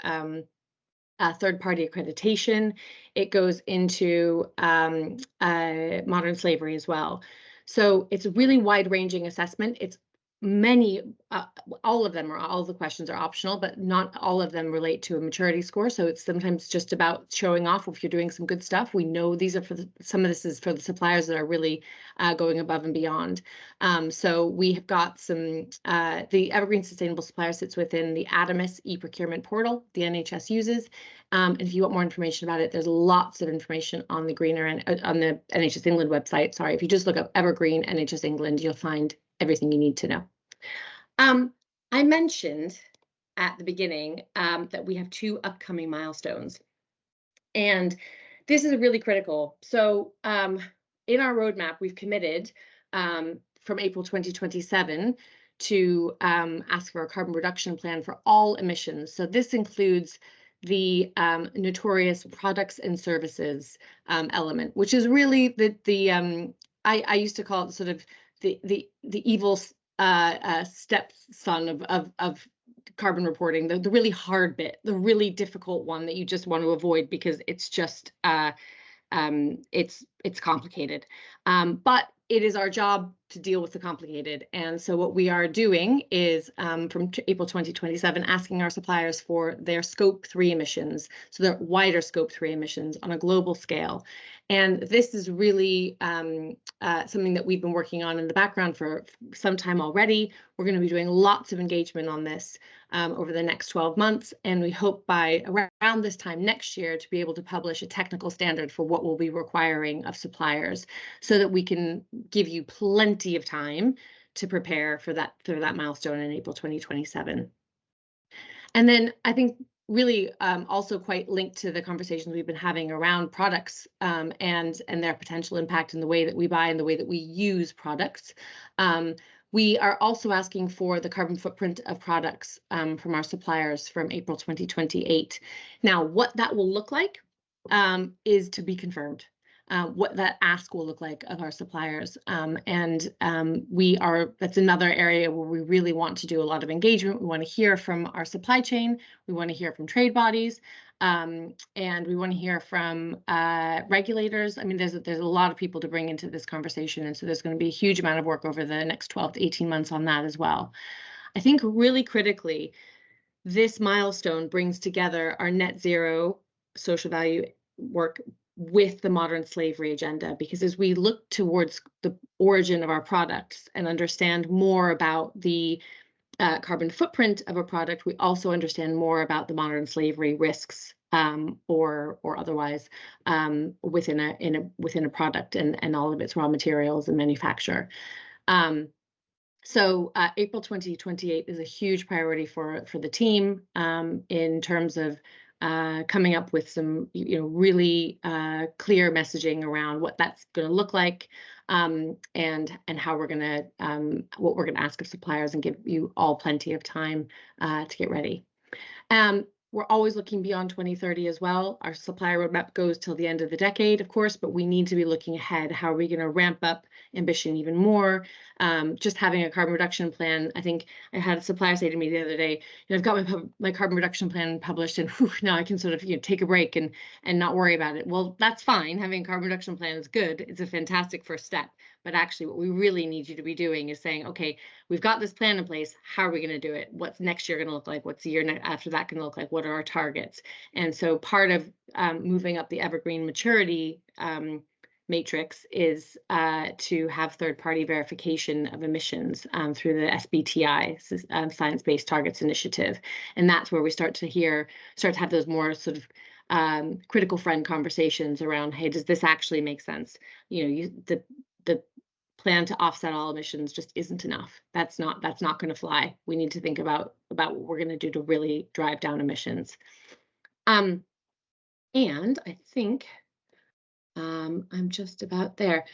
third-party accreditation, it goes into modern slavery as well. So it's a really wide-ranging assessment. It's all of the questions are optional, but not all of them relate to a maturity score. So it's sometimes just about showing off if you're doing some good stuff. We know these are some of this is for the suppliers that are really going above and beyond. So we have got some, the Evergreen Sustainable Supplier sits within the Adamis e-procurement portal the NHS uses. And if you want more information about it, there's lots of information on the Greener and on the NHS England website. Sorry, if you just look up Evergreen NHS England, you'll find everything you need to know. I mentioned at the beginning that we have 2 upcoming milestones, and this is really critical. So in our roadmap, we've committed from April 2027 to ask for a carbon reduction plan for all emissions. So this includes the notorious products and services element, which is really I used to call it sort of the evil stepson of carbon reporting, the really hard bit, the really difficult one that you just want to avoid because it's just it's complicated. But it is our job to deal with the complicated. And so what we are doing is from April 2027, asking our suppliers for their scope 3 emissions, so their wider scope 3 emissions on a global scale. And this is really something that we've been working on in the background for some time already. We're going to be doing lots of engagement on this over the next 12 months. And we hope by around this time next year to be able to publish a technical standard for what we'll be requiring of suppliers so that we can give you plenty of time to prepare for that milestone in April 2027. And then I think really also quite linked to the conversations we've been having around products and their potential impact in the way that we buy and the way that we use products. We are also asking for the carbon footprint of products from our suppliers from April 2028. Now, what that will look like is to be confirmed. What that ask will look like of our suppliers. That's another area where we really want to do a lot of engagement. We want to hear from our supply chain. We want to hear from trade bodies. And we want to hear from regulators. I mean, there's a lot of people to bring into this conversation, and so there's going to be a huge amount of work over the next 12 to 18 months on that as well. I think really critically, this milestone brings together our net zero social value work with the modern slavery agenda, because as we look towards the origin of our products and understand more about the carbon footprint of a product, we also understand more about the modern slavery risks or otherwise within a product and all of its raw materials and manufacture. So April 2028 is a huge priority for the team in terms of coming up with some really clear messaging around what that's going to look like and how we're going to what we're going to ask of suppliers, and give you all plenty of time to get ready. We're always looking beyond 2030 as well. Our supplier roadmap goes till the end of the decade, of course, but we need to be looking ahead. How are we going to ramp up ambition even more? Just having a carbon reduction plan. I think I had a supplier say to me the other day, I've got my carbon reduction plan published, and now I can sort of take a break and not worry about it. Well, that's fine. Having a carbon reduction plan is good. It's a fantastic first step. But actually, what we really need you to be doing is saying, okay, we've got this plan in place. How are we going to do it? What's next year going to look like? What's the year after that going to look like? What are our targets? And so part of moving up the evergreen maturity matrix is to have third-party verification of emissions through the SBTI, Science-Based Targets Initiative. And that's where we start to have those more sort of critical friend conversations around, hey, does this actually make sense? The plan to offset all emissions just isn't enough. That's not going to fly. We need to think about what we're going to do to really drive down emissions. And I think I'm just about there.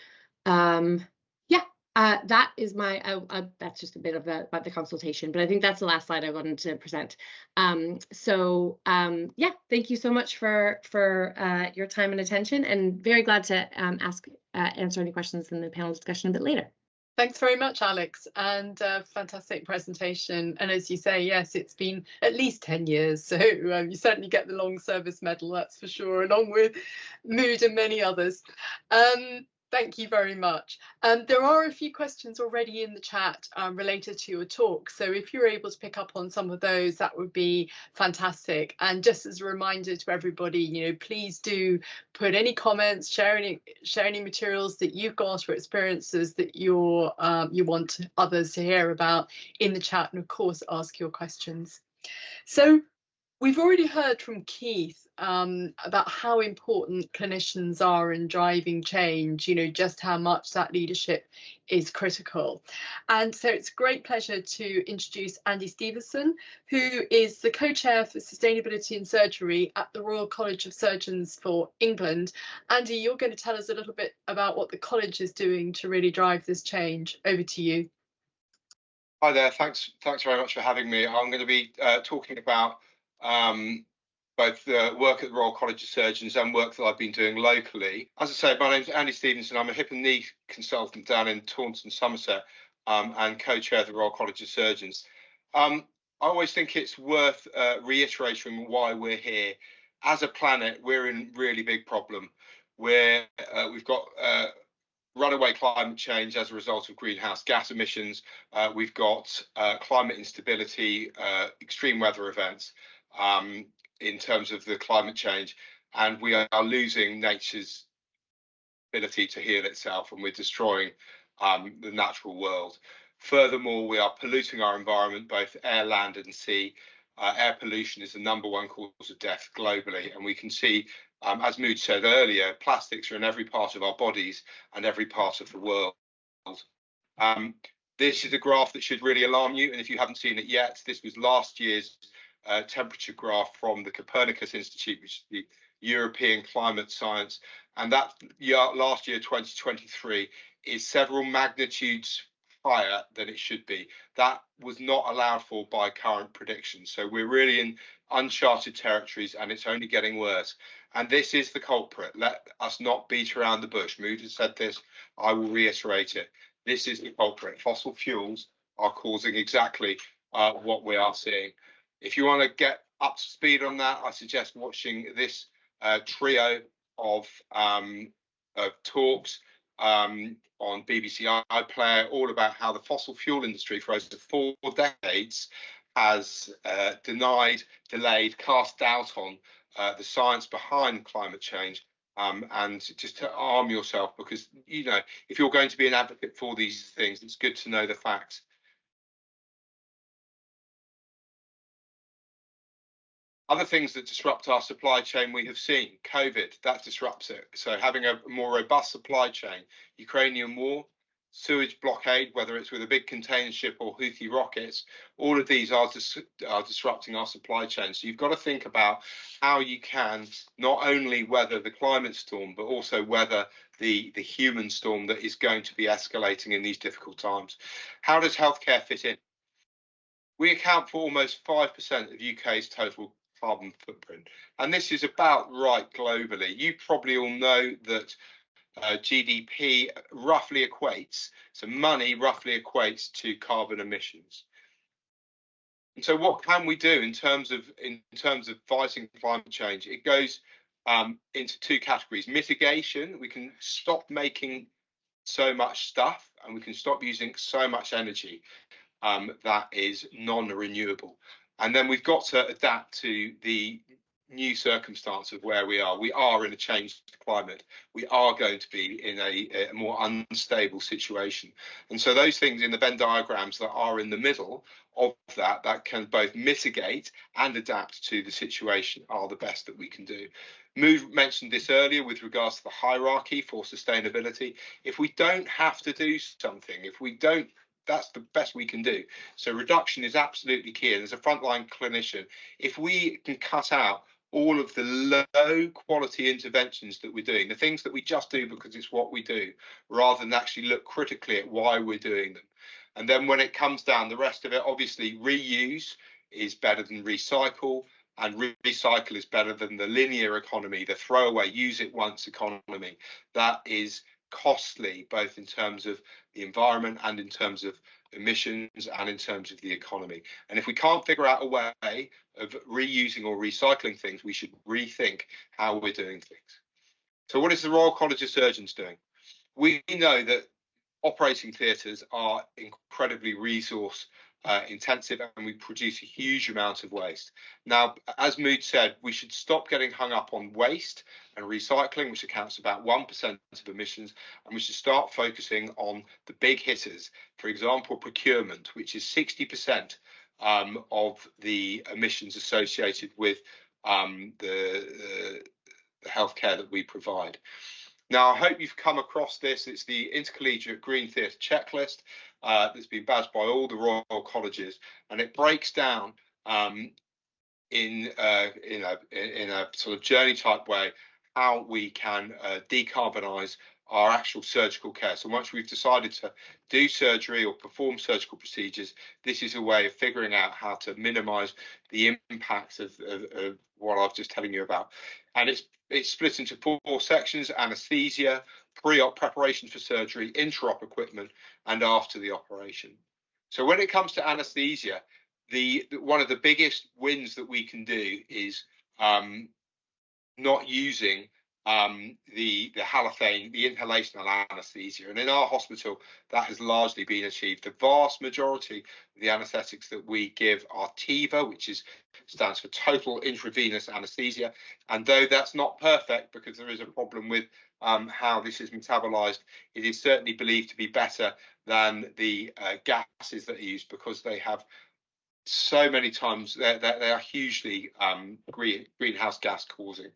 That is my, that's just a bit about the consultation, but I think that's the last slide I wanted to present. Thank you so much for your time and attention, and very glad to answer any questions in the panel discussion a bit later. Thanks very much, Alex, and fantastic presentation. And as you say, yes, it's been at least 10 years, so you certainly get the long service medal, that's for sure, along with Mood and many others. Thank you very much. There are a few questions already in the chat related to your talk, so if you're able to pick up on some of those, that would be fantastic. And just as a reminder to everybody, please do put any comments, share any materials that you've got or experiences that you want others to hear about in the chat, and of course ask your questions. So we've already heard from Keith about how important clinicians are in driving change, just how much that leadership is critical. And so it's a great pleasure to introduce Andy Stevenson, who is the co-chair for Sustainability in Surgery at the Royal College of Surgeons for England. Andy, you're going to tell us a little bit about what the college is doing to really drive this change. Over to you. Hi there, thanks very much for having me. I'm going to be talking about both the work at the Royal College of Surgeons and work that I've been doing locally. As I say, my name's Andy Stevenson. I'm a hip and knee consultant down in Taunton, Somerset, and co-chair of the Royal College of Surgeons. I always think it's worth reiterating why we're here. As a planet, we're in a really big problem. We've got runaway climate change as a result of greenhouse gas emissions. We've got climate instability, extreme weather events, in terms of the climate change, and we are losing nature's ability to heal itself, and we're destroying the natural world. Furthermore, we are polluting our environment, both air, land and sea. Air pollution is the #1 cause of death globally, and we can see, as Mood said earlier, plastics are in every part of our bodies and every part of the world. This is a graph that should really alarm you, and if you haven't seen it yet, this was last year's temperature graph from the Copernicus Institute, which is the European climate science, and that last year 2023 is several magnitudes higher than it should be. That was not allowed for by current predictions, so we're really in uncharted territories, and it's only getting worse. And this is the culprit. Let us not beat around the bush. Mood has said this, I will reiterate it. This is the culprit. Fossil fuels are causing exactly what we are seeing. If you want to get up to speed on that, I suggest watching this trio of talks on BBC iPlayer, all about how the fossil fuel industry for over 4 decades has denied, delayed, cast doubt on the science behind climate change, and just to arm yourself, because, you know, if you're going to be an advocate for these things, it's good to know the facts. Other things that disrupt our supply chain we have seen. COVID, that disrupts it. So having a more robust supply chain, Ukrainian war, sewage blockade, whether it's with a big container ship or Houthi rockets, all of these are disrupting our supply chain. So you've got to think about how you can not only weather the climate storm, but also weather the human storm that is going to be escalating in these difficult times. How does healthcare fit in? We account for almost 5% of UK's total carbon footprint, and this is about right globally. You probably all know that GDP roughly equates, so money roughly equates to carbon emissions. And so what can we do in terms of fighting climate change? It goes into 2 categories. Mitigation, we can stop making so much stuff, and we can stop using so much energy that is non-renewable. And then we've got to adapt to the new circumstance of where we are. We are in a changed climate. We are going to be in a more unstable situation. And so those things in the Venn diagrams that are in the middle of that can both mitigate and adapt to the situation are the best that we can do. Mood mentioned this earlier with regards to the hierarchy for sustainability. If we don't have to do something, that's the best we can do. So reduction is absolutely key. And as a frontline clinician, if we can cut out all of the low quality interventions that we're doing, the things that we just do because it's what we do, rather than actually look critically at why we're doing them. And then when it comes down, the rest of it, obviously reuse is better than recycle, and recycle is better than the linear economy, the throwaway, use it once economy. That is costly, both in terms of the environment and in terms of emissions and in terms of the economy. And if we can't figure out a way of reusing or recycling things, we should rethink how we're doing things. So what is the Royal College of Surgeons doing? We know that operating theatres are incredibly resource intensive, and we produce a huge amount of waste. Now, as Mood said, we should stop getting hung up on waste and recycling, which accounts for about 1% of emissions, and we should start focusing on the big hitters. For example, procurement, which is 60% of the emissions associated with the healthcare that we provide. Now, I hope you've come across this. It's the Intercollegiate Green Theatre Checklist that's been badged by all the Royal Colleges, and it breaks down in a sort of journey type way how we can decarbonise our actual surgical care. So once we've decided to do surgery or perform surgical procedures, this is a way of figuring out how to minimise the impact of what I've just telling you about. And it's split into 4 sections: anaesthesia, pre-op preparation for surgery, intra-op equipment, and after the operation. So when it comes to anaesthesia, one of the biggest wins that we can do is not using the halothane, the inhalational anaesthesia. And in our hospital, that has largely been achieved. The vast majority of the anaesthetics that we give are TIVA, which stands for total intravenous anaesthesia. And though that's not perfect, because there is a problem with how this is metabolized, it is certainly believed to be better than the gases that are used, because they have so many times they are hugely greenhouse gas causing.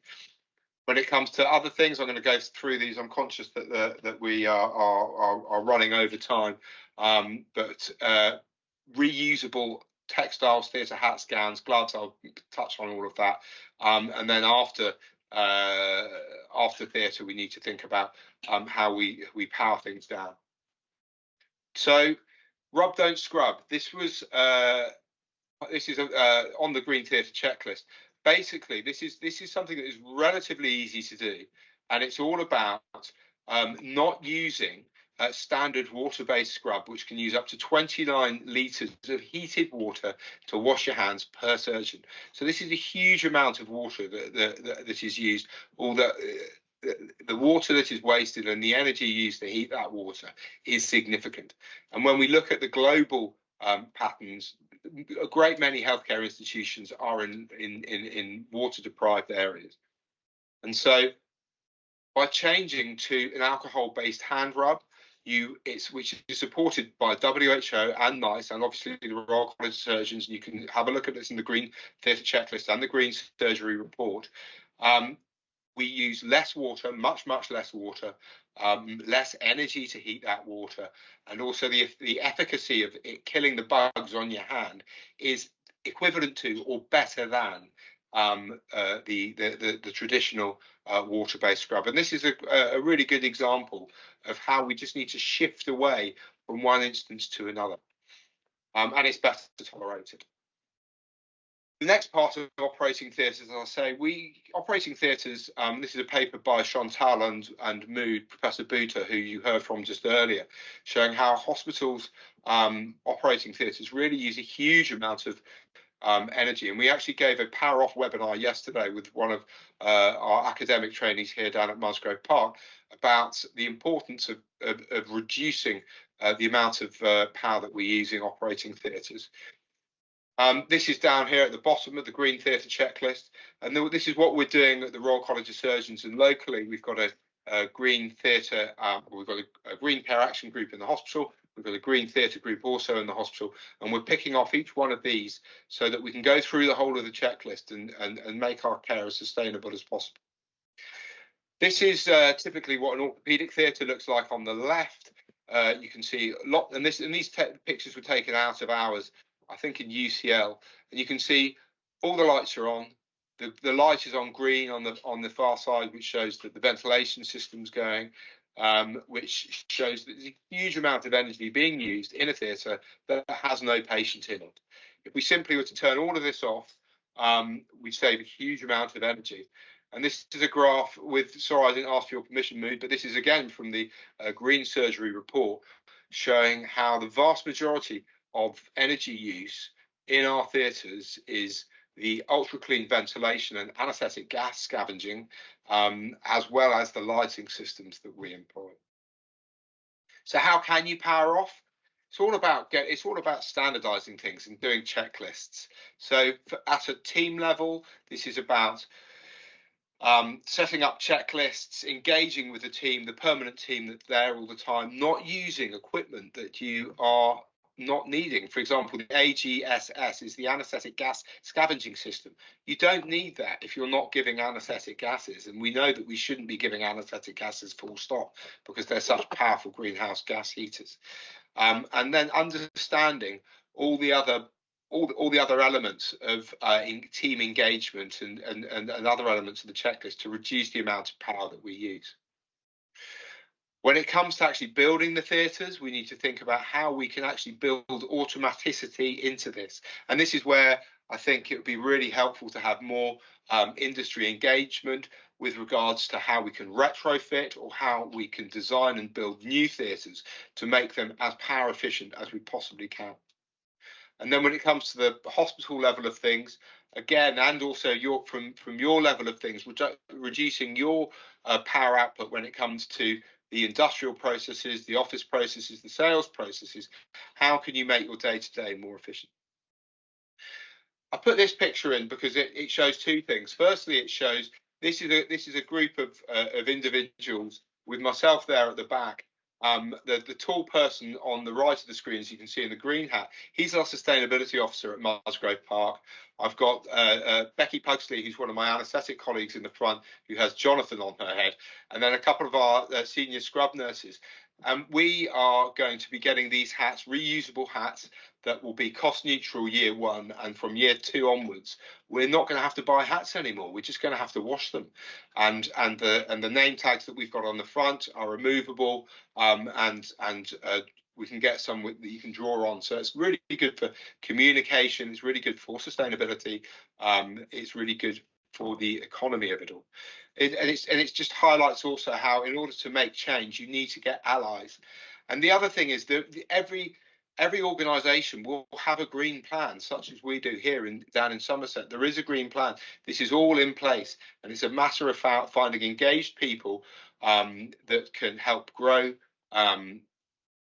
When it comes to other things, I'm going to go through these. I'm conscious that we are running over time, but reusable textiles, theatre hats, gowns, gloves, I'll touch on all of that. And then after theatre, we need to think about how we power things down. So, rub, don't scrub. This is on the Green Theatre Checklist. Basically, this is something that is relatively easy to do, and it's all about not using standard water-based scrub, which can use up to 29 litres of heated water to wash your hands per surgeon. So this is a huge amount of water that is used. All the water that is wasted and the energy used to heat that water is significant. And when we look at the global patterns, a great many healthcare institutions are in water-deprived areas. And so by changing to an alcohol-based hand rub, which is supported by WHO and NICE, and obviously the Royal College of Surgeons, and you can have a look at this in the Green Theatre Checklist and the Green Surgery Report. We use less water, much less water, less energy to heat that water, and also the efficacy of it killing the bugs on your hand is equivalent to or better than the traditional water-based scrub. And this is a really good example of how we just need to shift away from one instance to another, and it's better tolerated. The next part of operating theatres, as I say, operating theatres, this is a paper by Chantal and Mood, Professor Buta, who you heard from just earlier, showing how hospitals' operating theatres really use a huge amount of energy. And we actually gave a Power Off webinar yesterday with one of our academic trainees here down at Musgrove Park about the importance of reducing the amount of power that we use in operating theatres. This is down here at the bottom of the Green Theatre Checklist, and this is what we're doing at the Royal College of Surgeons. And locally, we've got a Green Theatre, we've got a Green Care Action Group in the hospital, we've got a Green Theatre Group also in the hospital, and we're picking off each one of these so that we can go through the whole of the checklist and make our care as sustainable as possible. This is typically what an orthopaedic theatre looks like on the left. You can see a lot, and these pictures were taken out of hours, I think in UCL, and you can see all the lights are on. The light is on green on the far side, which shows that the ventilation system's going, which shows that there's a huge amount of energy being used in a theatre that has no patient in it. If we simply were to turn all of this off, we'd save a huge amount of energy. And this is a graph with, sorry, I didn't ask for your permission, Mood, but this is again from the Green Surgery Report, showing how the vast majority of energy use in our theatres is the ultra clean ventilation and anaesthetic gas scavenging, as well as the lighting systems that we employ. So how can you power off? It's all about standardizing things and doing checklists. So at a team level, this is about setting up checklists, engaging with the team, the permanent team that's there all the time, not using equipment that you are not needing. For example, the AGSS is the anaesthetic gas scavenging system. You don't need that if you're not giving anaesthetic gases, and we know that we shouldn't be giving anaesthetic gases full stop because they're such powerful greenhouse gas heaters. And then understanding all the other elements of team engagement and other elements of the checklist to reduce the amount of power that we use. When it comes to actually building the theatres, we need to think about how we can actually build automaticity into this. And this is where I think it would be really helpful to have more industry engagement with regards to how we can retrofit or how we can design and build new theatres to make them as power efficient as we possibly can. And then when it comes to the hospital level of things, again, and also from your level of things, reducing your power output when it comes to the industrial processes, the office processes, the sales processes, how can you make your day-to-day more efficient? I put this picture in because it shows two things. Firstly, it shows this is a group of individuals with myself there at the back. The tall person on the right of the screen, as you can see in the green hat, he's our sustainability officer at Musgrove Park. I've got Becky Pugsley, who's one of my anaesthetic colleagues in the front, who has Jonathan on her head, and then a couple of our senior scrub nurses. And we are going to be getting these hats, reusable hats, that will be cost neutral year one, and from year two onwards, we're not going to have to buy hats anymore. We're just going to have to wash them, and the name tags that we've got on the front are removable, and we can get some that you can draw on. So it's really good for communication. It's really good for sustainability. It's really good for the economy of it all. And it just highlights also how, in order to make change, you need to get allies. And the other thing is that every organisation will have a green plan, such as we do here down in Somerset. There is a green plan. This is all in place, and it's a matter of finding engaged people that can help grow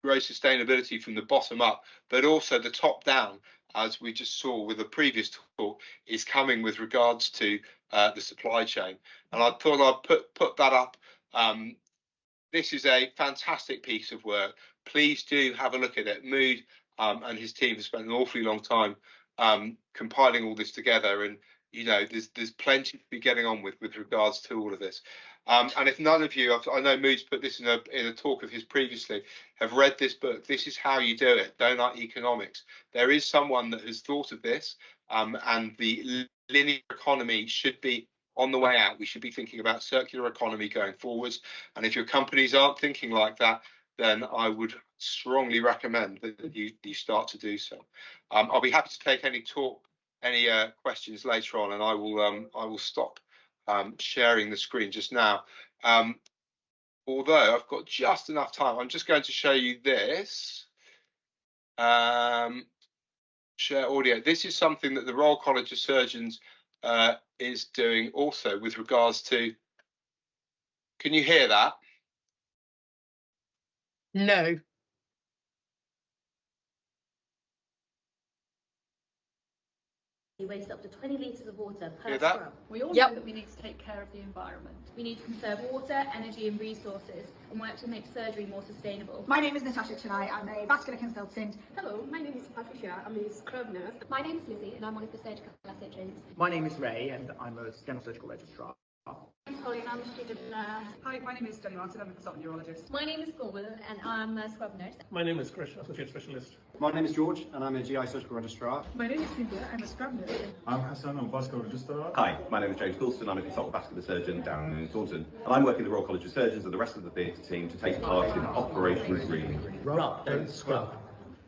sustainability from the bottom up, but also the top down, as we just saw with the previous talk, is coming with regards to the supply chain. And I thought I'd put that up. This is a fantastic piece of work. Please do have a look at it. Mood and his team have spent an awfully long time compiling all this together, and you know, there's plenty to be getting on with regards to all of this. And if none of you, I know Mood's put this in a talk of his previously, have read this book, this is how you do it, Donut Economics. There is someone that has thought of this, and the linear economy should be on the way out. We should be thinking about circular economy going forwards. And if your companies aren't thinking like that, then I would strongly recommend that you start to do so. I'll be happy to take any questions later on, and I will stop sharing the screen just now. Although I've got just enough time, I'm just going to show you this. Share audio. This is something that the Royal College of Surgeons is doing also with regards to. Can you hear that? No. We waste up to 20 litres of water per Hear that? scrub. We all Yep. know that we need to take care of the environment. We need to conserve water, energy and resources and work to make surgery more sustainable. My name is Natasha Chennai. I'm a vascular consultant. Hello, my name is Patricia. I'm a scrub nurse. My name is Lizzie and I'm one of the surgical SHAs. My name is Ray and I'm a dental surgical registrar. I'm Colleen, I'm a student nurse. Hi, my name is Jenny Martin. I'm a consultant urologist. My name is Gorwil and I'm a scrub nurse. My name is Krish, associate specialist. My name is George and I'm a GI surgical registrar. My name is Cynthia. I'm a scrub nurse. I'm Hassan, I'm a vascular registrar. Hi, my name is James Goulston. I'm a consultant vascular surgeon down in Taunton. And I'm working with the Royal College of Surgeons and the rest of the theatre team to take part in Operation Green. Rub, don't scrub.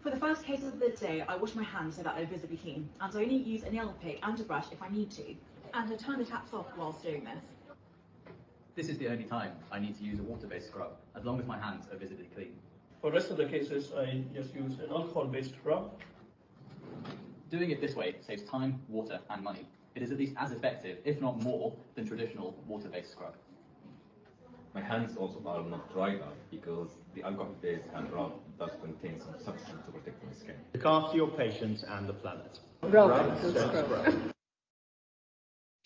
For the first case of the day, I wash my hands so that they're visibly clean, and I only use a nail pick and a brush if I need to, and I turn the taps off whilst doing this. This is the only time I need to use a water-based scrub, as long as my hands are visibly clean. For the rest of the cases, I just use an alcohol-based scrub. Doing it this way saves time, water, and money. It is at least as effective, if not more, than traditional water-based scrub. My hands also are not dried out because the alcohol-based hand rub does contain some substance to protect my skin. Look after your patients and the planet. Rub, don't scrub.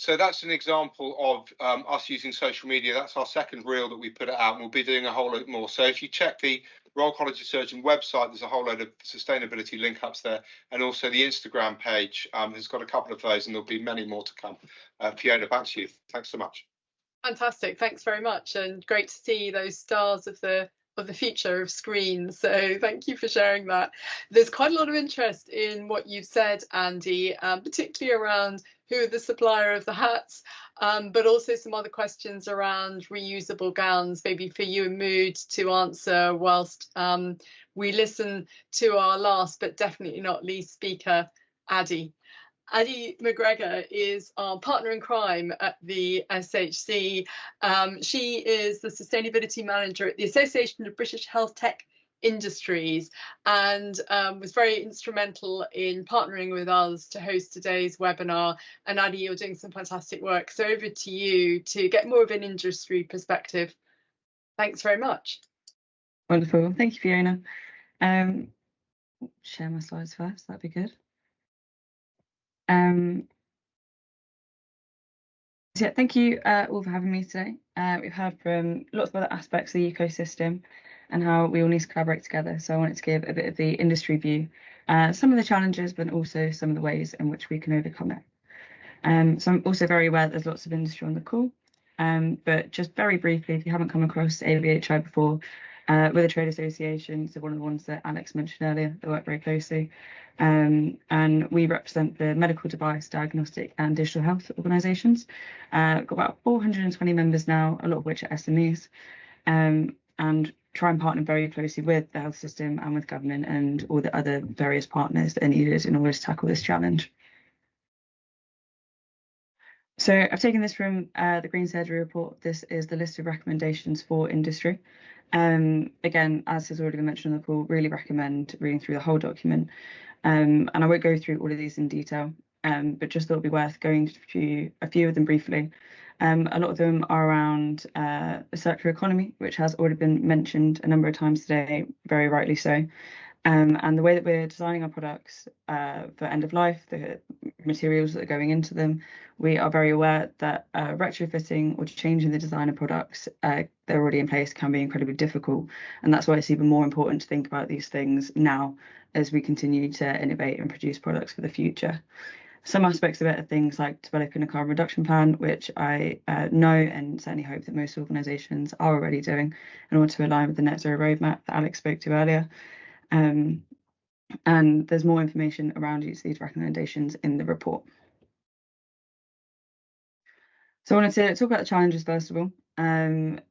So that's an example of us using social media. That's our second reel that we put out, and we'll be doing a whole lot more. So if you check the Royal College of Surgeons website, there's a whole load of sustainability link ups there, and also the Instagram page has got a couple of those, and there'll be many more to come. Fiona, back to you. Thanks so much. Fantastic, thanks very much, and great to see those stars of the future of screens. So thank you for sharing that. There's quite a lot of interest in what you've said, Andy, particularly around who the supplier of the hats, but also some other questions around reusable gowns, maybe for you and Mood to answer whilst we listen to our last but definitely not least speaker, Addy. Addy McGregor is our partner in crime at the SHC. She is the Sustainability Manager at the Association of British Health Tech Industries and was very instrumental in partnering with us to host today's webinar. And Addy, you're doing some fantastic work. So over to you to get more of an industry perspective. Thanks very much. Wonderful. Thank you, Fiona. Share my slides first. That'd be good. So yeah, thank you all for having me today. We've heard from lots of other aspects of the ecosystem and how we all need to collaborate together. So I wanted to give a bit of the industry view, some of the challenges, but also some of the ways in which we can overcome it. So I'm also very aware that there's lots of industry on the call, but just very briefly, if you haven't come across ABHI before, we're the trade association, so one of the ones that Alex mentioned earlier, they work very closely. And we represent the medical device, diagnostic and digital health organisations. We've got about 420 members now, a lot of which are SMEs, and try and partner very closely with the health system and with government and all the other various partners that are needed in order to tackle this challenge. So I've taken this from the Green Surgery report. This is the list of recommendations for industry. Again, as has already been mentioned on the call, really recommend reading through the whole document. And I won't go through all of these in detail, but just thought it'd be worth going through a few of them briefly. A lot of them are around the circular economy, which has already been mentioned a number of times today, very rightly so. And the way that we're designing our products for end of life, the materials that are going into them, we are very aware that retrofitting or changing the design of products that are already in place can be incredibly difficult. And that's why it's even more important to think about these things now as we continue to innovate and produce products for the future. Some aspects of it are things like developing a carbon reduction plan, which I know and certainly hope that most organisations are already doing in order to align with the net zero roadmap that Alex spoke to earlier. And there's more information around each of these recommendations in the report. So I wanted to talk about the challenges first of all. The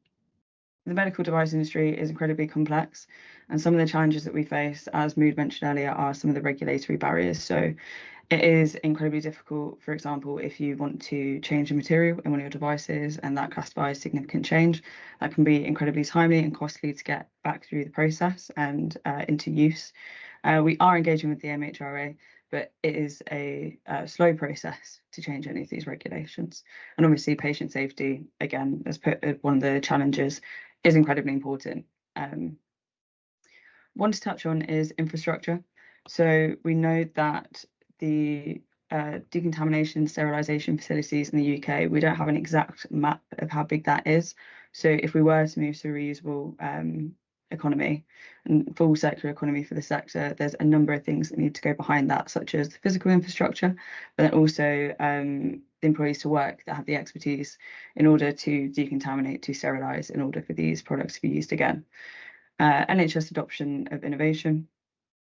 medical device industry is incredibly complex, and some of the challenges that we face, as Mood mentioned earlier, are some of the regulatory barriers. So it is incredibly difficult, for example, if you want to change a material in one of your devices and that classifies significant change, that can be incredibly timely and costly to get back through the process and into use. We are engaging with the MHRA, but it is a slow process to change any of these regulations. And obviously patient safety, again, as one of the challenges, is incredibly important. One to touch on is infrastructure. So we know that the decontamination sterilisation facilities in the UK, we don't have an exact map of how big that is. So if we were to move to a reusable economy and full circular economy for the sector, there's a number of things that need to go behind that, such as the physical infrastructure, but then also the employees to work that have the expertise in order to decontaminate, to sterilise, in order for these products to be used again. NHS adoption of innovation.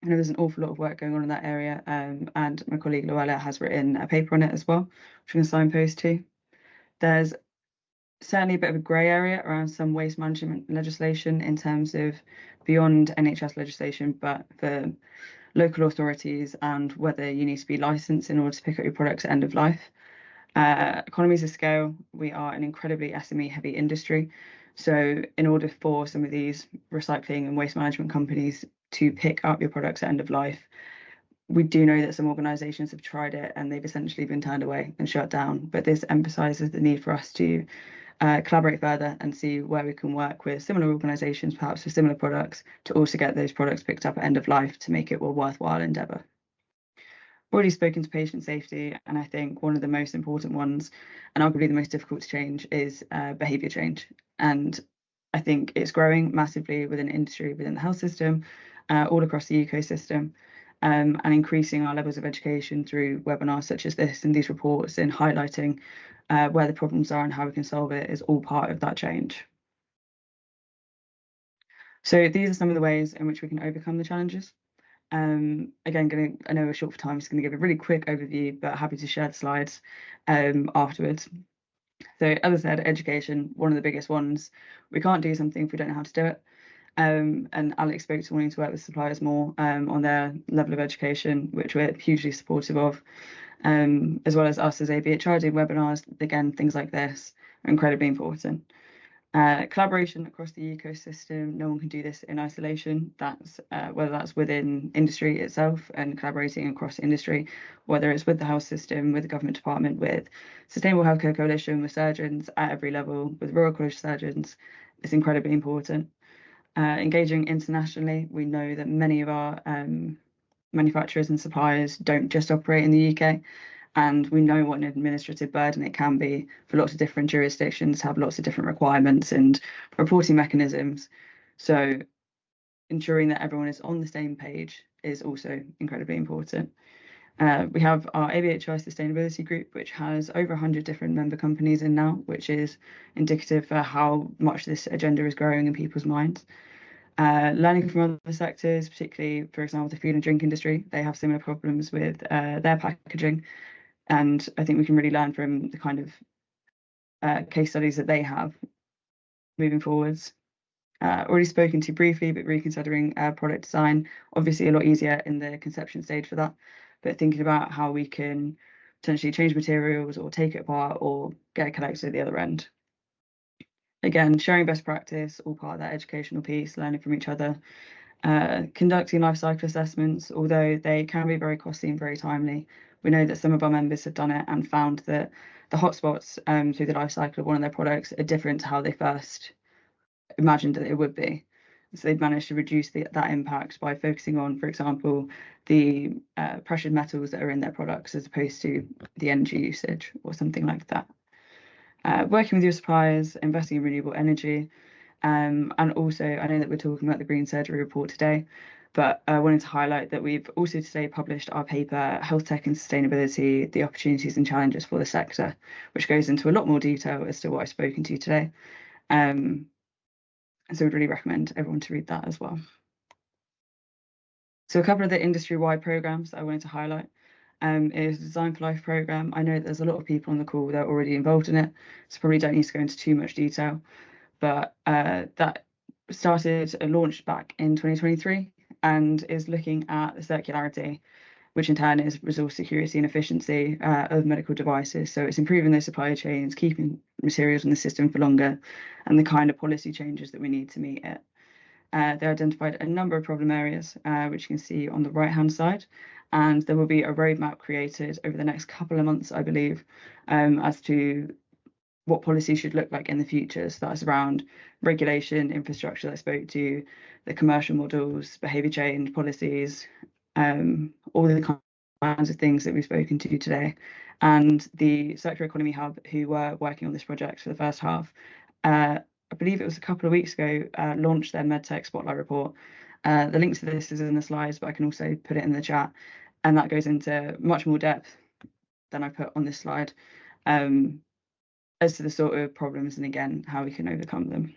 I know there's an awful lot of work going on in that area, and my colleague Luella has written a paper on it as well, which I'm going to signpost to. There's certainly a bit of a grey area around some waste management legislation in terms of beyond NHS legislation, but for local authorities and whether you need to be licensed in order to pick up your products at end of life. Economies of scale, we are an incredibly SME heavy industry. So in order for some of these recycling and waste management companies to pick up your products at end of life, we do know that some organisations have tried it and they've essentially been turned away and shut down. But this emphasises the need for us to collaborate further and see where we can work with similar organisations, perhaps with similar products, to also get those products picked up at end of life to make it a worthwhile endeavour. Already spoken to patient safety, and I think one of the most important ones, and arguably the most difficult to change, is behaviour change. And I think it's growing massively within industry, within the health system, all across the ecosystem, and increasing our levels of education through webinars such as this and these reports, and highlighting where the problems are and how we can solve it is all part of that change. So these are some of the ways in which we can overcome the challenges. Again, I know we're short for time, I'm just going to give a really quick overview, but happy to share the slides afterwards. So as I said, education, one of the biggest ones. We can't do something if we don't know how to do it. And Alex spoke to wanting to work with suppliers more on their level of education, which we're hugely supportive of, as well as us as ABHR doing webinars. Again, things like this are incredibly important. Collaboration across the ecosystem. No one can do this in isolation. That's whether that's within industry itself and collaborating across industry, whether it's with the health system, with the government department, with Sustainable Healthcare Coalition, with surgeons at every level, with Royal College surgeons. It's incredibly important. Engaging internationally. We know that many of our manufacturers and suppliers don't just operate in the UK. And we know what an administrative burden it can be for lots of different jurisdictions, have lots of different requirements and reporting mechanisms. So ensuring that everyone is on the same page is also incredibly important. We have our ABHI Sustainability Group, which has over 100 different member companies in now, which is indicative for how much this agenda is growing in people's minds. Learning from other sectors, particularly, for example, the food and drink industry, they have similar problems with their packaging. And I think we can really learn from the kind of case studies that they have moving forwards. Already spoken to briefly, but reconsidering product design, obviously a lot easier in the conception stage for that, but thinking about how we can potentially change materials or take it apart or get it collected at the other end. Again, sharing best practice, all part of that educational piece, learning from each other. Conducting life cycle assessments, although they can be very costly and very timely. We know that some of our members have done it and found that the hotspots through the life cycle of one of their products are different to how they first imagined that it would be. So they've managed to reduce that impact by focusing on, for example, the precious metals that are in their products as opposed to the energy usage or something like that. Working with your suppliers, investing in renewable energy, and also I know that we're talking about the Green Surgery Report today, but I wanted to highlight that we've also today published our paper, Health Tech and Sustainability, the Opportunities and Challenges for the Sector, which goes into a lot more detail as to what I've spoken to today. And so we'd really recommend everyone to read that as well. So a couple of the industry-wide programmes that I wanted to highlight is the Design for Life programme. I know there's a lot of people on the call that are already involved in it, so probably don't need to go into too much detail. But that started and launched back in 2023 and is looking at the circularity, which in turn is resource security and efficiency of medical devices. So it's improving those supply chains, keeping materials in the system for longer, and the kind of policy changes that we need to meet it. They identified a number of problem areas, which you can see on the right-hand side, and there will be a roadmap created over the next couple of months, I believe, as to what policy should look like in the future. So that's around regulation, infrastructure that I spoke to, the commercial models, behaviour change policies, all the kinds of things that we've spoken to today. And the Circular Economy Hub, who were working on this project for the first half, I believe it was a couple of weeks ago, launched their MedTech Spotlight report. The link to this is in the slides, but I can also put it in the chat. And that goes into much more depth than I put on this slide, as to the sort of problems and again, how we can overcome them.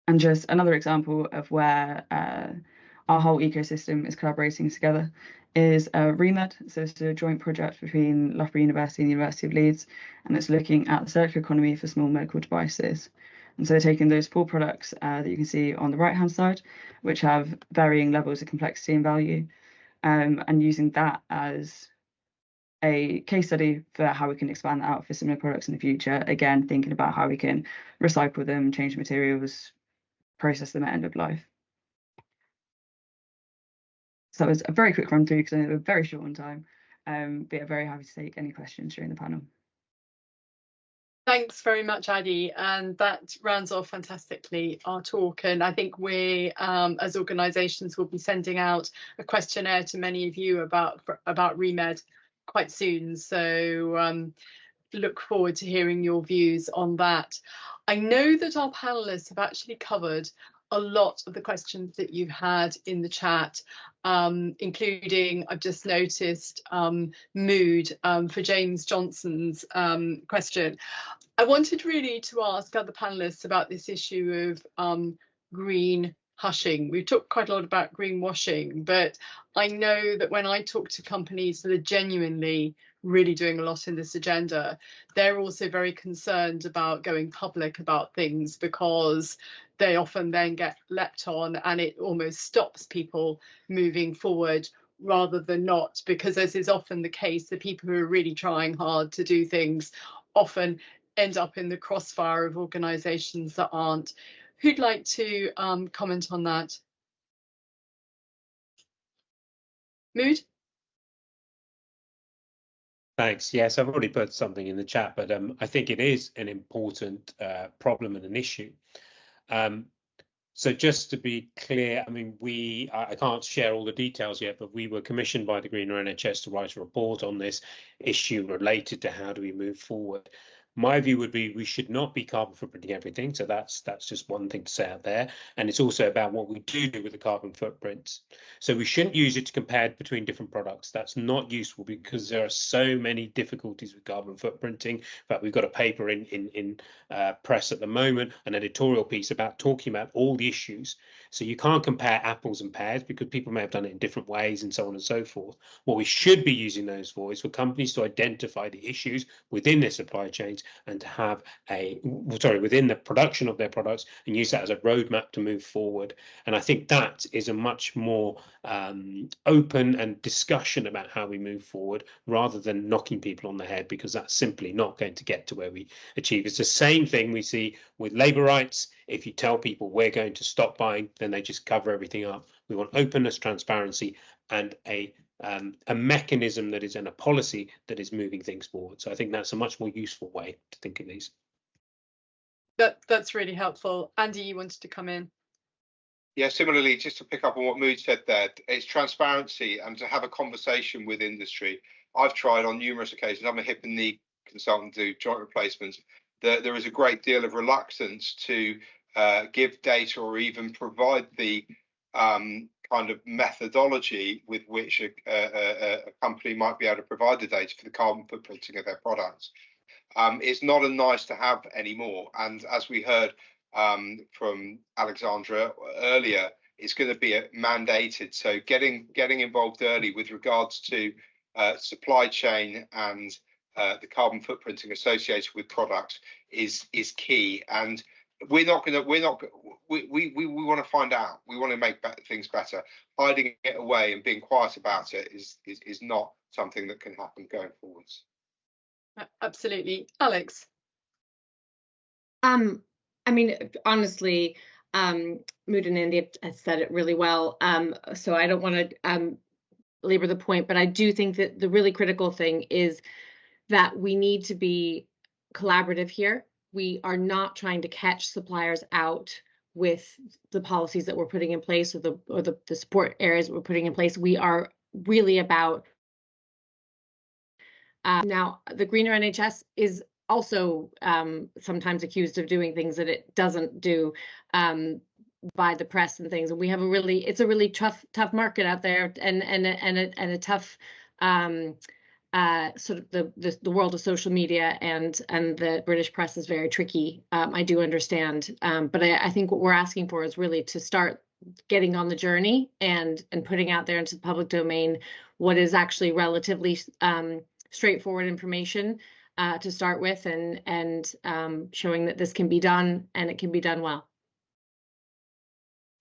And just another example of where our whole ecosystem is collaborating together is ReMed. So it's a joint project between Loughborough University and the University of Leeds, and it's looking at the circular economy for small medical devices. And so they're taking those 4 products that you can see on the right-hand side, which have varying levels of complexity and value, and using that as a case study for how we can expand that out for similar products in the future. Again, thinking about how we can recycle them, change materials, process them at end of life. So that was a very quick run through because I know we're very short on time, but yeah, very happy to take any questions during the panel. Thanks very much, Addy, and that rounds off fantastically our talk. And I think we, as organisations, will be sending out a questionnaire to many of you about ReMed quite soon. So look forward to hearing your views on that. I know that our panelists have actually covered a lot of the questions that you've had in the chat, including, I've just noticed, mood for James Johnson's question. I wanted really to ask other panelists about this issue of green hushing. We've talked quite a lot about greenwashing, but I know that when I talk to companies that are genuinely really doing a lot in this agenda, they're also very concerned about going public about things because they often then get leapt on and it almost stops people moving forward rather than not, because as is often the case, the people who are really trying hard to do things often end up in the crossfire of organisations that aren't. Who'd like to comment on that? Mood? Thanks. Yes, I've already put something in the chat, but I think it is an important problem and an issue. So just to be clear, I mean, I can't share all the details yet, but we were commissioned by the Greener NHS to write a report on this issue related to how do we move forward. My view would be we should not be carbon footprinting everything. So that's just one thing to say out there. And it's also about what we do with the carbon footprints. So we shouldn't use it to compare between different products. That's not useful because there are so many difficulties with carbon footprinting. In fact, we've got a paper in press at the moment, an editorial piece about talking about all the issues. So you can't compare apples and pears because people may have done it in different ways and so on and so forth. What we should be using those for is for companies to identify the issues within their supply chains and to have within the production of their products, and use that as a roadmap to move forward. And I think that is a much more open and discussion about how we move forward, rather than knocking people on the head, because that's simply not going to get to where we achieve. It's the same thing we see with labour rights. If you tell people we're going to stop buying, then they just cover everything up. We want openness, transparency, and a mechanism that is in a policy that is moving things forward. So I think that's a much more useful way to think of these. That's really helpful. Andy, you wanted to come in. Yeah, similarly, just to pick up on what Mood said there, it's transparency and to have a conversation with industry. I've tried on numerous occasions. I'm a hip and knee consultant, do joint replacements. There is a great deal of reluctance to give data or even provide the kind of methodology with which a company might be able to provide the data for the carbon footprinting of their products. It's not a nice to have anymore. And as we heard from Alexandra earlier, it's going to be mandated. So getting involved early with regards to supply chain and the carbon footprinting associated with products is key. And we want to find out. We want to make things better. Hiding it away and being quiet about it is not something that can happen going forwards. Absolutely. Alex? I mean, honestly, Mood and Andy have said it really well, so I don't want to labor the point, but I do think that the really critical thing is that we need to be collaborative here. We are not trying to catch suppliers out with the policies that we're putting in place, or the support areas that we're putting in place. We are really about now, the greener NHS is also sometimes accused of doing things that it doesn't do by the press and things. And we have it's a really tough market out there, and a tough sort of the world of social media, and the British press is very tricky. I do understand, but I think what we're asking for is really to start getting on the journey and putting out there into the public domain what is actually relatively straightforward information to start with, and showing that this can be done, and it can be done well.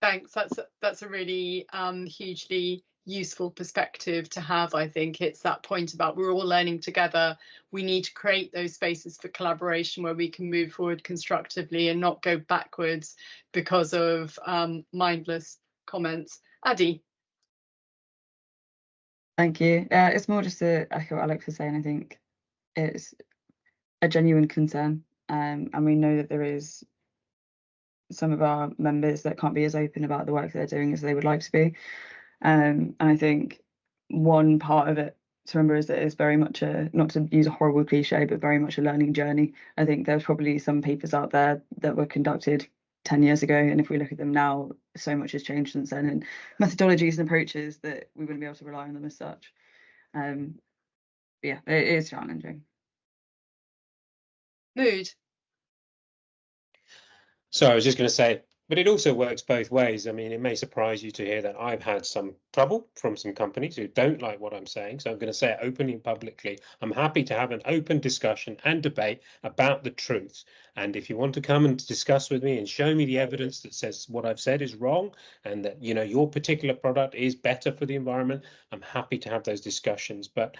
Thanks. That's a really hugely useful perspective to have. I think it's that point about we're all learning together. We need to create those spaces for collaboration where we can move forward constructively and not go backwards because of mindless comments. Addy? Thank you. It's more just to echo what Alex was saying. I think it's a genuine concern, and we know that there is some of our members that can't be as open about the work they're doing as they would like to be. And I think one part of it to remember is that it's very much not to use a horrible cliche, but very much a learning journey. I think there's probably some papers out there that were conducted 10 years ago, and if we look at them now, so much has changed since then, and methodologies and approaches that we wouldn't be able to rely on them as such. Yeah, it is challenging. Mood? So I was just going to say, but it also works both ways. I mean, it may surprise you to hear that I've had some trouble from some companies who don't like what I'm saying. So I'm going to say it openly and publicly. I'm happy to have an open discussion and debate about the truth. And if you want to come and discuss with me and show me the evidence that says what I've said is wrong, and that, you know, your particular product is better for the environment, I'm happy to have those discussions. But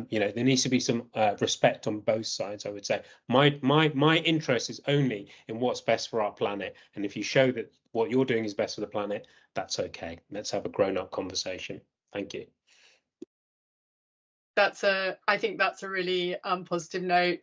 you know, there needs to be some respect on both sides, I would say. My interest is only in what's best for our planet. And if you show that what you're doing is best for the planet, that's okay. Let's have a grown-up conversation. Thank you. I think that's a really positive note.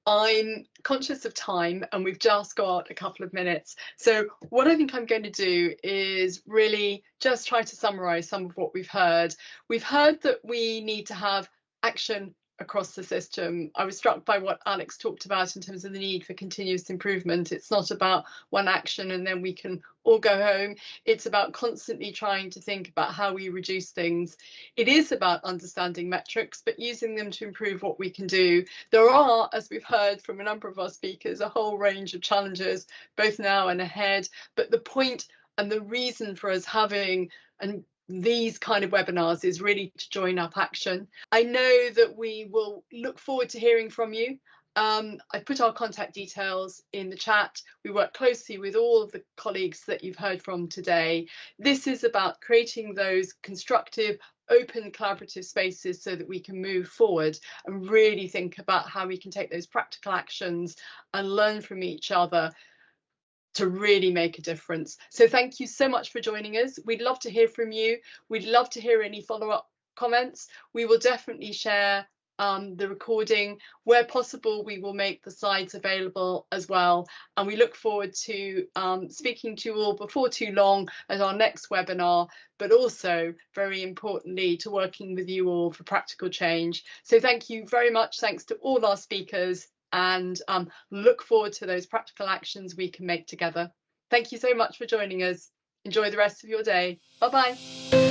I'm conscious of time, and we've just got a couple of minutes. So what I think I'm going to do is really just try to summarize some of what we've heard. We've heard that we need to have action across the system. I was struck by what Alex talked about in terms of the need for continuous improvement. It's not about one action and then we can all go home. It's about constantly trying to think about how we reduce things. It is about understanding metrics, but using them to improve what we can do. There are, as we've heard from a number of our speakers, a whole range of challenges, both now and ahead. But the point and the reason for us having these kind of webinars is really to join up action. I know that we will look forward to hearing from you. I've put our contact details in the chat. We work closely with all of the colleagues that you've heard from today. This is about creating those constructive, open, collaborative spaces so that we can move forward and really think about how we can take those practical actions and learn from each other to really make a difference. So thank you so much for joining us. We'd love to hear from you. We'd love to hear any follow-up comments. We will definitely share the recording. Where possible, we will make the slides available as well. And we look forward to speaking to you all before too long at our next webinar, but also, very importantly, to working with you all for practical change. So thank you very much. Thanks to all our speakers, and look forward to those practical actions we can make together. Thank you so much for joining us. Enjoy the rest of your day. Bye-bye.